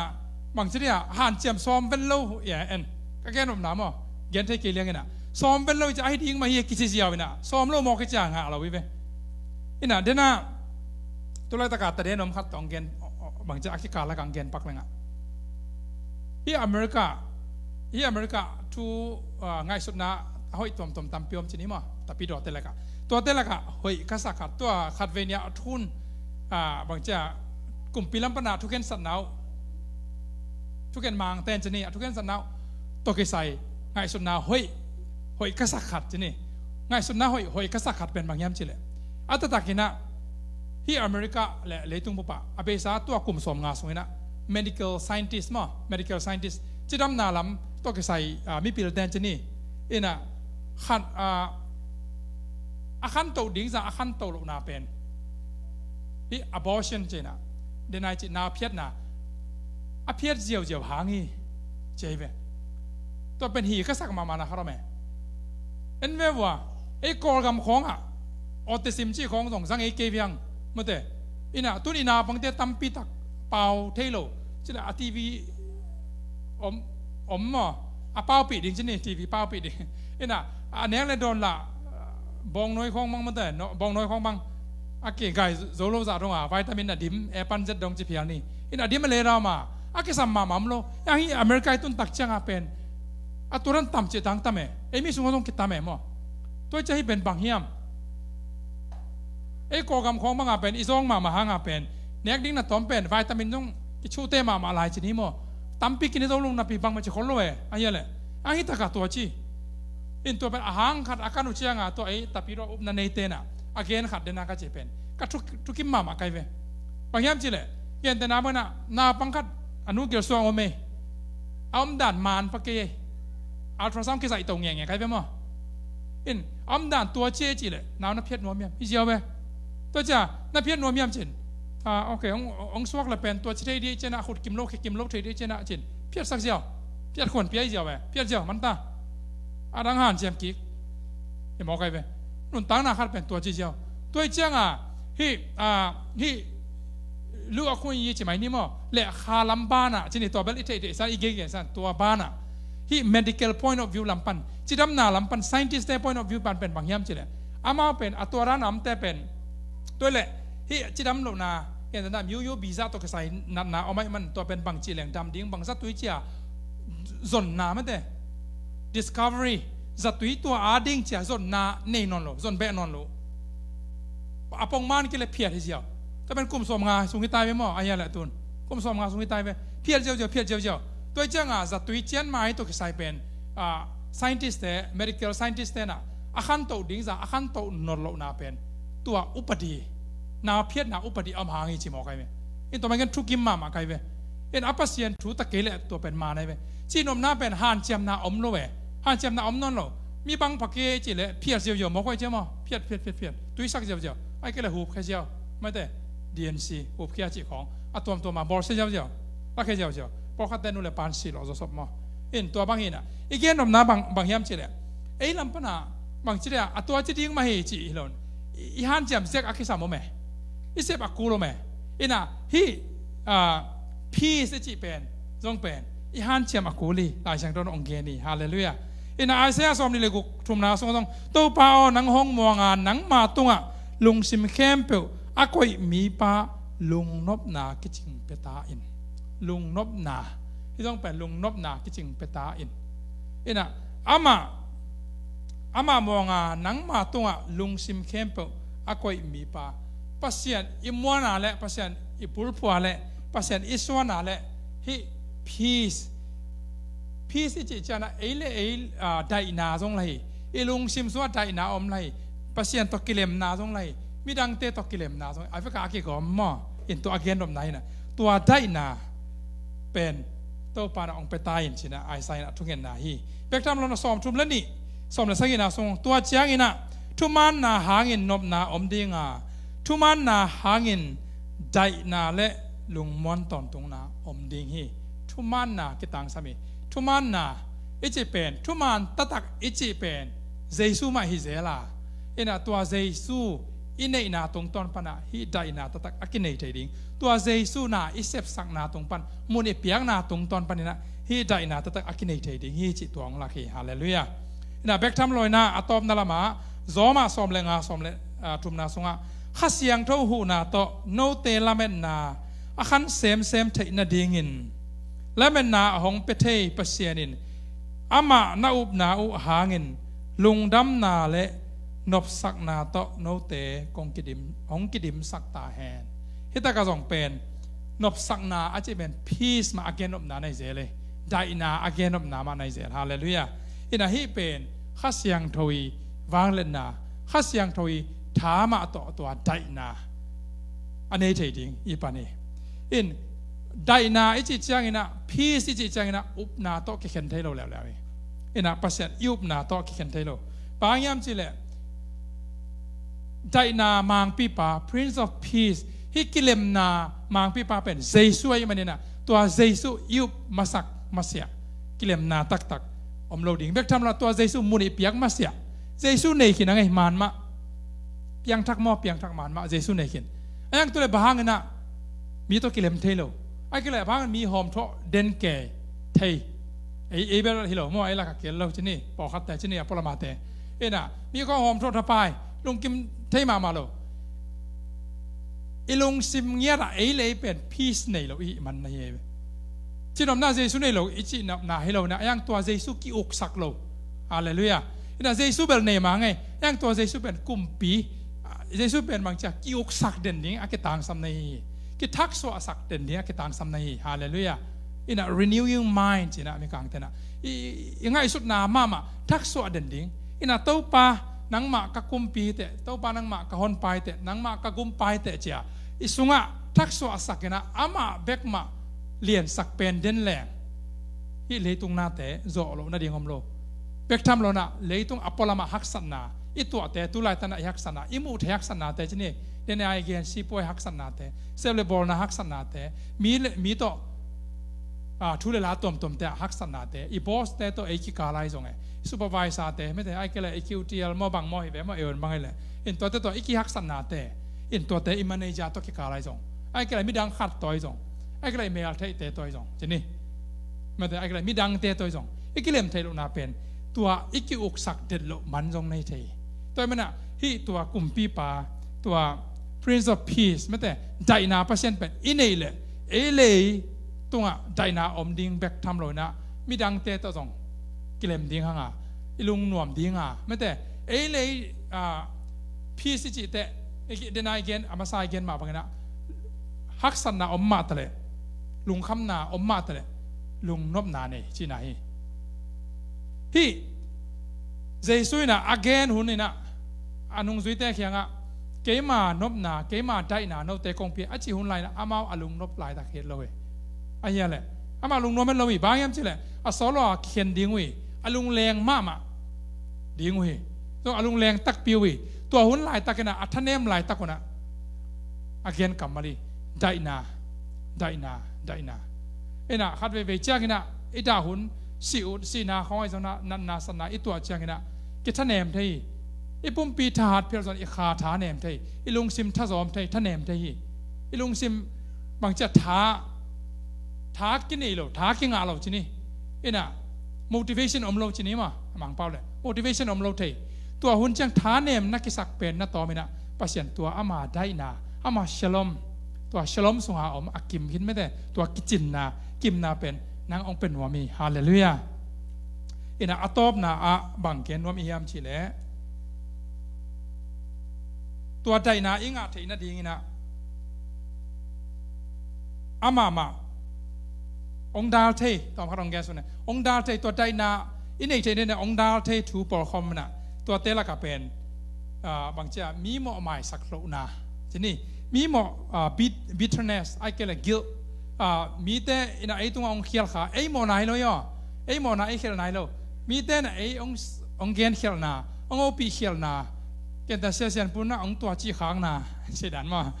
บางทีเนี่ยหันเจียมซ้อมเป็นโลอย่างเอ็นก็แค่หนุ่มน้ำอ่ะเกณฑ์ที่เกี่ยงกันน่ะซ้อมเป็นโลจะไอ้ดิ้งมาเฮียกิจเสียวน่ะซ้อมโลมอกกิจางหาเราวิเวนี่น่ะเดี๋ยวน่ะตัวเลขตะการแต่เดี๋ยวนมขัดตองเกณฑ์บางทีอักขระละกังเกณฑ์ปักเลยอ่ะที่อเมริกาทูง่ายสุดนะห้อยตัวตามเปียมชนิดมั้งแต่ปีดอเตละกะตัวเตละกะห้อยกษัตริย์ตัวขัดเวียนทุนบางทีกลุ่มปีลัมปนาทุกเกณฑ์สัตว์หนาวทุกเกณฑ์มังเต้นชนิดทุกเกณฑ์สัตว์หนาวตัวกิใส่ง่ายสุดนะห้อยกษัตริย์ชนิดง่ายสุดนะห้อยกษัตริย์เป็นบางอย่างชิเลยอัตตากินะที่อเมริกาและเลยตุงปุปะอาเบซ่าตัวกลุ่มสมงาสวยนะ medical scientist มั้ง medical scientist จิดำนาลำตัวกิใส่มีปีละเต้นชนิดอินะขันอาคันโตดิ้งจะอาคันโตลุนาเป็นที่ abortion เจนะเดนายจินาเพียรนะอเพียรเจียวหางี้เจเวตัวเป็นหีก็สักมานะครับแม่เอ็นเวว่าไอ้กอลกำของออติซิมจีของส่งสังไอ้เกียงเมื่อเตอินะตุนีนาบางเตตั้มปีตักเป่าเทโลจินะทีวีมั้งเป่าปีดิ่งจินี่ทีวีเป่าปีดิ่งอินะอันนี้เลยโดนละบองน้อยของบางเมื่อเตบองน้อยของบางอาเกไก่โซโลซาตรงวิตามินอะดิมปันเจ็ดดงจีเพียงนี่อินะดิมมาเลยเรามาอาเกสัมมาโลอย่างนี้อเมริกาตุนตักจังอาเป็นตุรันตั้มเจตังตั้มมีสุงตรงคิดตั้มมั้ง ตัวจะให้เป็นบางเฮียมโกกำของบางอาเป็นอีซองมาหางอาเป็นเน็กดิ้งน่ะต้มเป็นวิตามินต้องชูเตมาอะไรชนิดมั้งตั้มปีกินต้องลงนับปีบางมันจะคนรวยอะไรเลยอันนี้ตะกัตัวจีอินตัวเป็นอาหารขัดอาการอุจจาระตัวแต่ปีเราอุปนันเนเตนะอาเกนขัดเดนักจะเป็นก็ทุกกิมมาใครเว้บางอย่างจีเลยยันแต่น้าเมื่อน้าปังคัดอนุเกี่ยวส่วนโอเมเอาด่านมานปะเกยอัลตราซาวด์กิจใส่ตรงอย่างเงี้ยใครเป็นมั้งอินเอาด่านตัวเจ๊จีเลยน้านับเพียรนัวเมียพี่เจ้าเว้ตัวจ้านับเพียรนัวเมียจินโอเคองสวกละเป็นตัวเจ๊ดีเจนะขุดกิมโลกเจ๊ดีเจนะจินเพียรสักเจ้าเพียรคนเพียรเจ้าเว้เพียรเจ้ามันตาอารังหันเจียมกิกเห็นมองใครเว้นุ่นตั้งหน้าขัดเป็นตัวเจ้าตัวเจ้าฮีลูกคนยี่จิ๋มนี่มั้งเละคาลัมบานะจีนี่ตัวเบลอิเตสันอีเกย์สันตัวบานะฮี medical point of view ลำปันจีดำนาลำปัน scientist point of view ปันเป็นบางอย่างจีเลยอามาเป็นตัวร้านน้ำแต่เป็นตัวเละฮีจีดำลงนาเห็นแต่ดำยูบีซ่าตัวกระใสนาเอาไม่มันตัวเป็นบางจีแหล่งดำดิ้งบางสัตว์ตัวเจ้าส่วนนาไม่ได้ discovery สัตว์ตัวอาดิ้งเจ้าส่วนนาเนนนโลส่วนเบนนโลอาปงมันกิเลเพียรที่เจ้าถ้าเป็นกลุ่มสมงาสุงหิตายไปมั้งอะไรแหละตุนกลุ่มสมงาสุงหิตายไปเพียรเจ้าตัวเจ้าสัตว์ตัวเจียนมาให้ตัวกระใสเป็นscientist แต่ medical scientist แต่น่ะอาการตัวดิ้งจะอาการตัวนนโลนาเป็นตัวอุปดีนาเพียรนาอุปดีอมหางจิมอกใครเว้อินตัวมันกันทุกิมมาใครเว้อินอัปเสียนทุตะเกลตัวเป็นมาในเว้จีนอมนาเป็นฮันเจียมนาอมโลเว้ฮันเจียมนาอมนนโลมีบางพักเกจิเลยเพียรเจียวมอกใครเจ้ามั้งเพียรตัวสักเจียวไอ้ก็เลยหูแค่เจียวไม่ได้ DNC หูแค่จีของตัวมาบอลเจียวว่าแค่เจียวพอขัดแต่นู่นเลยปานสีหล่อจะสบมั้งอินตัวบางหินอีกอย่างอมนาบางยามจีเลยลำปนาบางจีเลยตัวจีดิ้งมาให้จีฮิลอนอีฮันเจียมเซ็กอาคิสามโมเมอีเซบอากูโลเมอิน่ะฮีพีสจีเป็นจงเป็นอีฮันเจียมอากูลีหลายช่างโดนองเกนีฮาเลลูยาอิน่ะไอเสียสอมนี่เลยกุทุมนาสงต้องตัวป้าหนังห้องมัวงานหนังมาตุงอ่ะลุงซิมเข้มเปียวอากุยมีป้าลุงนบนากิจิงเปตาอินลุงนบนาที่ต้องเป็นลุงนบนากิจิงเปตาอินอิน่ะอามามัวงานหนังมาตุงอ่ะลุงซิมเข้มเปียวอากุยมีป้าpasien imwana le pasien ipulpua le pasien iswana le hi peace ji chana eile dai na jong lai ilung sim swa dai na om lai pasien to kilem na jong lai midang te to kilem na jong afika ki ko mo in to again dom nai na tua dai na pen to para ong petain china ai sai na thungen na hi bektam lo na som thum la ni som la sagina song tua chiang ina thuman na hangin nop na om dingaทุมันนาหางินใจนาเละลุงมอนตอนตรงนาอมดิงฮีทุมันนากิตังสามีทุมันนาอิจิเป็นทุมันตักอิจิเป็นเจซูมาฮิเซลาอินาตัวเจซูอินเนนาตรงตอนปนาฮิใจนาตักอากินเนใจดิงตัวเจซูนาอิเซฟสักนาตรงปันมุนอิเปียงนาตรงตอนปันนี่นะฮิใจนาตักอากินเนใจดิงฮิจิตัวของลักฮีฮาเลลูยาอินาเบกทำลอยนาอะตอมนาละมาจอมาสอมเลงาสอมเลทุมนาสงะข้าเสียงเท่าหูนาโตโนเตลาเมนนาอาคันเซมเทนาดิงินและเมนนาหงเปเทยเปเซียนินอามานาอุบนาอุหางินลุงดำนาและนบสักนาโตโนเตกงกิดิมหงกิดิมสักตาแฮนฮิตากาจงเป็นนบสักนาอาจจะเป็นพีซมาอาเกนนบนาในเจเลยได้นาอาเกนนบนามาในเจฮาเลลูยาอินาฮิเป็นข้าเสียงทวีวางเลนนาข้าเสียงทวีถามาตัวไดนาอันนี้เถิดดิ้งอีปานี่อินไดนาอิจิจังอินะพีสิจิจังอินะอุปนาโตกิเคนเทโลแล้วอินะภาษาอุปนาโตกิเคนเทโลบางยามจิเลไดนามังปีปา Prince of Peace ฮิกิเลมนามังปีปาเป็นเจสุยมันนี่นะตัวเจสุอุปมาสักมาเสียกิเลมนาตักอมโลดิ้งเบกทำละตัวเจสุมุนิเปียกมาเสียเจสุในขินอะไรมันมาเปียงทักมอเปียงทักมันมาเจสุในขินไอ้ยังตัวเลยบางนะมีตัวกิเลมเทโลไอ้กิเลมบางมีหอมทอเดนเกเทไอ้เบลฮิโลมอไอ้ละกักเกลเราที่นี่ปอคัดแต่ที่นี่ปรมาเตเอ็น่ะมีก็หอมทอทับไปลุงกิมเทมาโลไอ้ลุงซิมเงียระไอ้เลยเป็นพีซในโลอีมันในจีนอมนาเจสุในโลอีจีนอมนาฮิโลนะไอ้ยังตัวเจสุกิอกสักโลฮาเลลูยา ina Jesu bel ne ma ngai yang to Jesu ben kumpi Jesu ben mang cha kiuk sak den ding akitang sam nei ki thak so asak den ding akitang sam nei hallelujah ina renewing mind ina mi kang tena ingai sut na mama thak so den ding ina to pa nang ma ka kumpi te to pa nang ma ka hon pai te nang ma ka gum pai te cha isunga thak so asak ina ama bek ma lien sak pen den leng hi leitung na te zo lo na ding om lo bek tham lo na leitung apolama haksan na itu te tulai tana haksan na imu the haksan na te chini den ai gen si poi haksan na te sele bol na haksan na te mi to thule la tom te haksan na te I boss te to eki kalai zong e supervisor te me te ai kele EQTL mo bang mo hi be mo eon bang ile in to te to eki haksan na te in to te I manager to ki kalai zong ai kele mi dang khat toi zong ai kele mail the te toi zong chini me te ai kele mi dang te toi zong ikilem thei lo na pen tua iki uk sak det lo man zong nei thei toi mena hi tua kumpi pa tua Prince of Peace me te dai na pasien pen inei le ele tunga dai na om ding bek tham lo na mi dang te to zong kilem ding hanga ilung nuam ding a me te ele peace chi te denai gen amasai gen ma bangena haksan na om ma tale lung kham na om ma tale lung nop na nei chi na hi hi Jesu na again hun ina anung zui te khianga keima nop na keima dai na no te kong pi achi hun lai na amao alung nop lai ta khet lowe aya le ama lung no men lowi ba yam chi le a solo khen ding wi alung leng ma ding wi to alung leng tak pi wi to hun lai takena athanem lai takona again kamali dai na ena khatwe ve chakina ita hun si na khoi zona nan na sana I tua changina ki thanem thei I pum pi that phel zon I kha tha nem thei I lung sim tha zom thei thanem thei I lung sim bang cha tha ki nei lo tha ki nga lo chini ina motivation om lo chini ma mang pau le motivation om lo thei tua hun chang tha nem na ki sak pen na to mina pasien tua ama dai na ama shalom tua shalom sunga om akim hin me de tua kichin na kim na pen nang ong pen wami hallelujah ina atop na a bangken wami yam chile tua dai na inga theina ding ina ama ong dal thei tom kharong ge sune ong dal thei tua dai na inei thei ne ong dal thei thu por khom na tua te la ka pen bangcha mi mo mai saklo na chini mi mo bitterness I kele guilt mi te ina ai tung ong khial kha ai mo nai lo yo ai mo na ai khel nai lo mi te na ai ong gen khel na ong opi khel na ken ta se sian pun na ong tua chi khang na se dan ma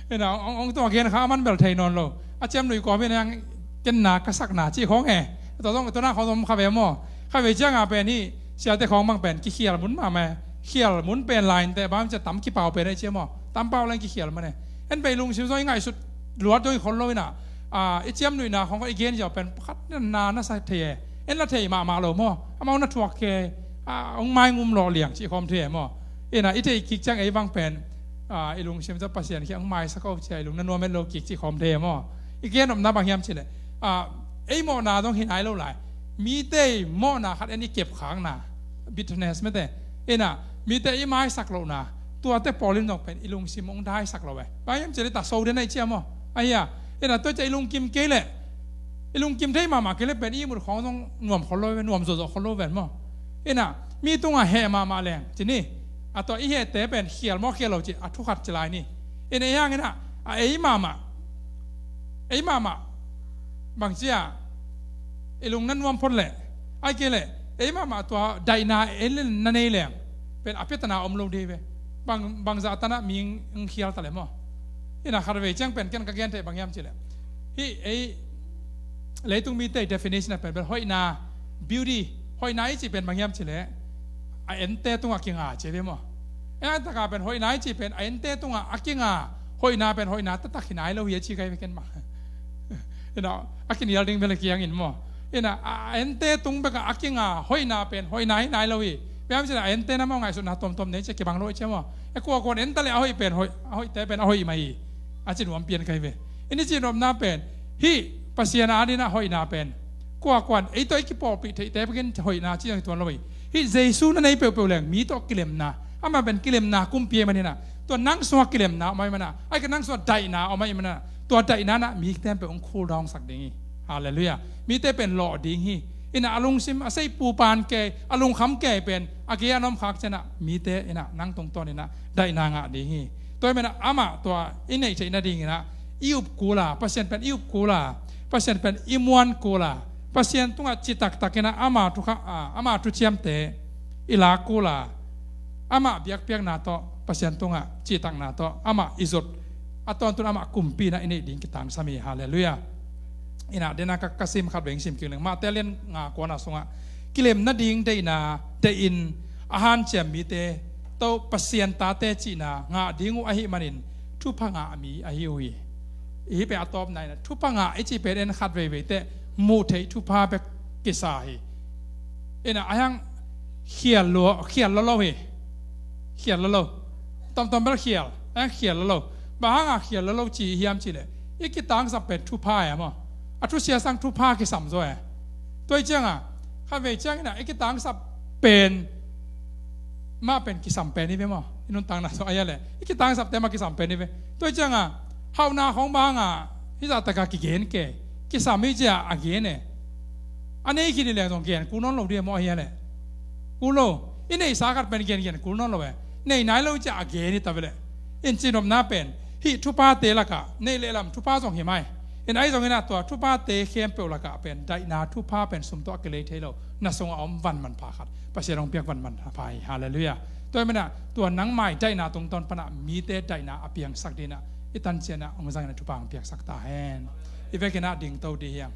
ina ong tua gen kha man bel thai non lo a chem lui ko me yang ken na ka sak na chi khong e to dong to na khom kha ve mo kha ve chang a pe ni sia te khong mang pen ki khial mun ma me khial mun pen line te bam cha tam ki pau pe re che mo tam pau lang ki khial ma ne en pe lung sim so ngai sut luat doi khon lo na I chiam nui na khong ko again jo pen khat na sa the en la the ma lo mo amau na thuak ke ong mai ngum lo liang chi khom the mo ena I the ki chang ai wang pen I lung sim za pasien ki ong mai sa ko chai lung na no men lo ki chi khom the mo again om na bang yam chi le ai mo na dong hin ai lo lai mi te mo na khat ani kep khang na bitterness me te ena mi te I mai sak lo na tua te polin dong pen ilung sim ong dai sak lo we ba yam che le ta so de nai chia mo aya ena to chai lung kim ke le ilung kim thei ma ke le pen I mur khong dong nuam khol lo we nuam zo khol lo wen mo ena mi tunga he ma leng chini a to I he te pen khial mo khial lo chi a thu khat chlai ni ena yang ena ai ma bang chia ilung nan nuam phon le ai ke le ai ma to dai na el na nei leng pen apetana om lo de we bang za tana ming khial ta le mo ina kharve chang pen ken ka gen te bang yam chile hi ei leitung mi te definition pen hoi na beauty hoi na chi pen bang yam chile a ente tunga kinga chebe mo e ta ka pen hoi na chi pen a ente tunga akinga hoi na pen hoi na ta ta khinai lo ye chi kai ken ma ina akin yalding bel kiang in mo ina a ente tung be ka akinga hoi na pen hoi na nai lo wi Biam sila ente na mo ngai su na tom ne che ke bang lo che mo e ko ente le hoi pen hoi te pen hoi mai a chi nuam pian kai ve ini chi nom na pen hi pasiana ani na hoi na pen ko kwan e to ki po pi te pen hoi na chi to lo wi ฮิเจซูนั่นไอ้เปล่าๆแหลงมีตัวกิเลมนาอามาเป็นกิเลมนากุมเปียมันนี่นะตัวนั่งสวดกิเลมนาเอาไม่มันนะไอ้ก็นั่งสวดใจนาเอาไม่มันนะตัวใจนั้นนะมีแต่เป็นองค์คูรองสักดิ่งฮาเลลูยามีแต่เป็นหล่อดิ่งอินะอารมณ์ซิมอาศัยปูปานแกอารมณ์คำแกเป็นอาเกียน้ำขักชนะมีแต่อินะนั่งตรงตัวนี่นะได้นางะดิ่งตัวมันนะอามาตัวอินในใจนั่นดิ่งนะอิวกูลาเปอร์เซ็นต์เป็นอิวกูลาเปอร์เซ็นต์เป็นอิมวนกูลาเปอร์เซ็นต์ตุงจิตตักตักนะอามาทุกอามาทุเชียมเตอิลากูลาอามาเบียกนาโตเปอร์เซ็นต์ตุงจิตตักนาโตอามาอิจุดอัตอนตุนอามากุมปีนะอินดิ่งกิตังสามีฮาเลลูยาอินะเดนักกสิมขัดเวงสิมกิเลงมาเตเลียนงากวนาสงะกิเลมนัดดิ่งได้นาได้อินอาหารเจมีเตโตเปอร์เซ็นต์ตาเตจีนางาดิ่งอุอหิมันินทุพังอามีอหิวอีอีเปอตอบไหนนะทุพังอาไอจีเป็นขัดเวเตมูเททุพาเปกิสาฮีอินะอายังเขียนลัวเขียนละโลฮีเขียนละโลตอมเบลเขียนเขียนละโลบางเขียนละโลจีเฮียมจีเลยอีกิตังสับเป็นทุพาอ่ะมั้งอัตุเสียสังทุพากิสัมโซยตัวเจ้าข้าเวเจ้านี่นะอีกิตังสับเป็นมาเป็นกิสัมเป็นนี่เว้ยมั้งอินุนตังนะสอยอะไรอีกิตังสับแต่มากิสัมเป็นนี่เว้ยตัวเจ้าเฮานาของบางที่จะตะกากิเกนเกกิสามีจะอาเกนเนี่ยอันนี้คิดเลยตรงเกนกูนอนเราเดียมอเฮียเลยกูโลอินในสากัดเป็นเกนกูนอนเราเว้ยในไหนเราจะอาเกนนี่ตะเวเลยอินจีนอมน้าเป็นฮิทุพาเตละกะในเลลำทุพาส่งเหี่ยไหมอินไอส่งเหี่ยตัวทุพาเตเข้มเปล่าละกะเป็นได้นาทุพาเป็นสมตัวเกลีเทโลน่าส่งเอาวันมันพาขัดประเสริฐองเปียกวันมันพายฮาเลลูยาตัวมันน่ะตัวนังใหม่ได้นาตรงตอนปนะมีเตได้นาอเปียงสักดีนะอิตันเจนะองค์สังนะทุพาเปียกสักตาแหนอีเวกินะดิ่งเตาดียัง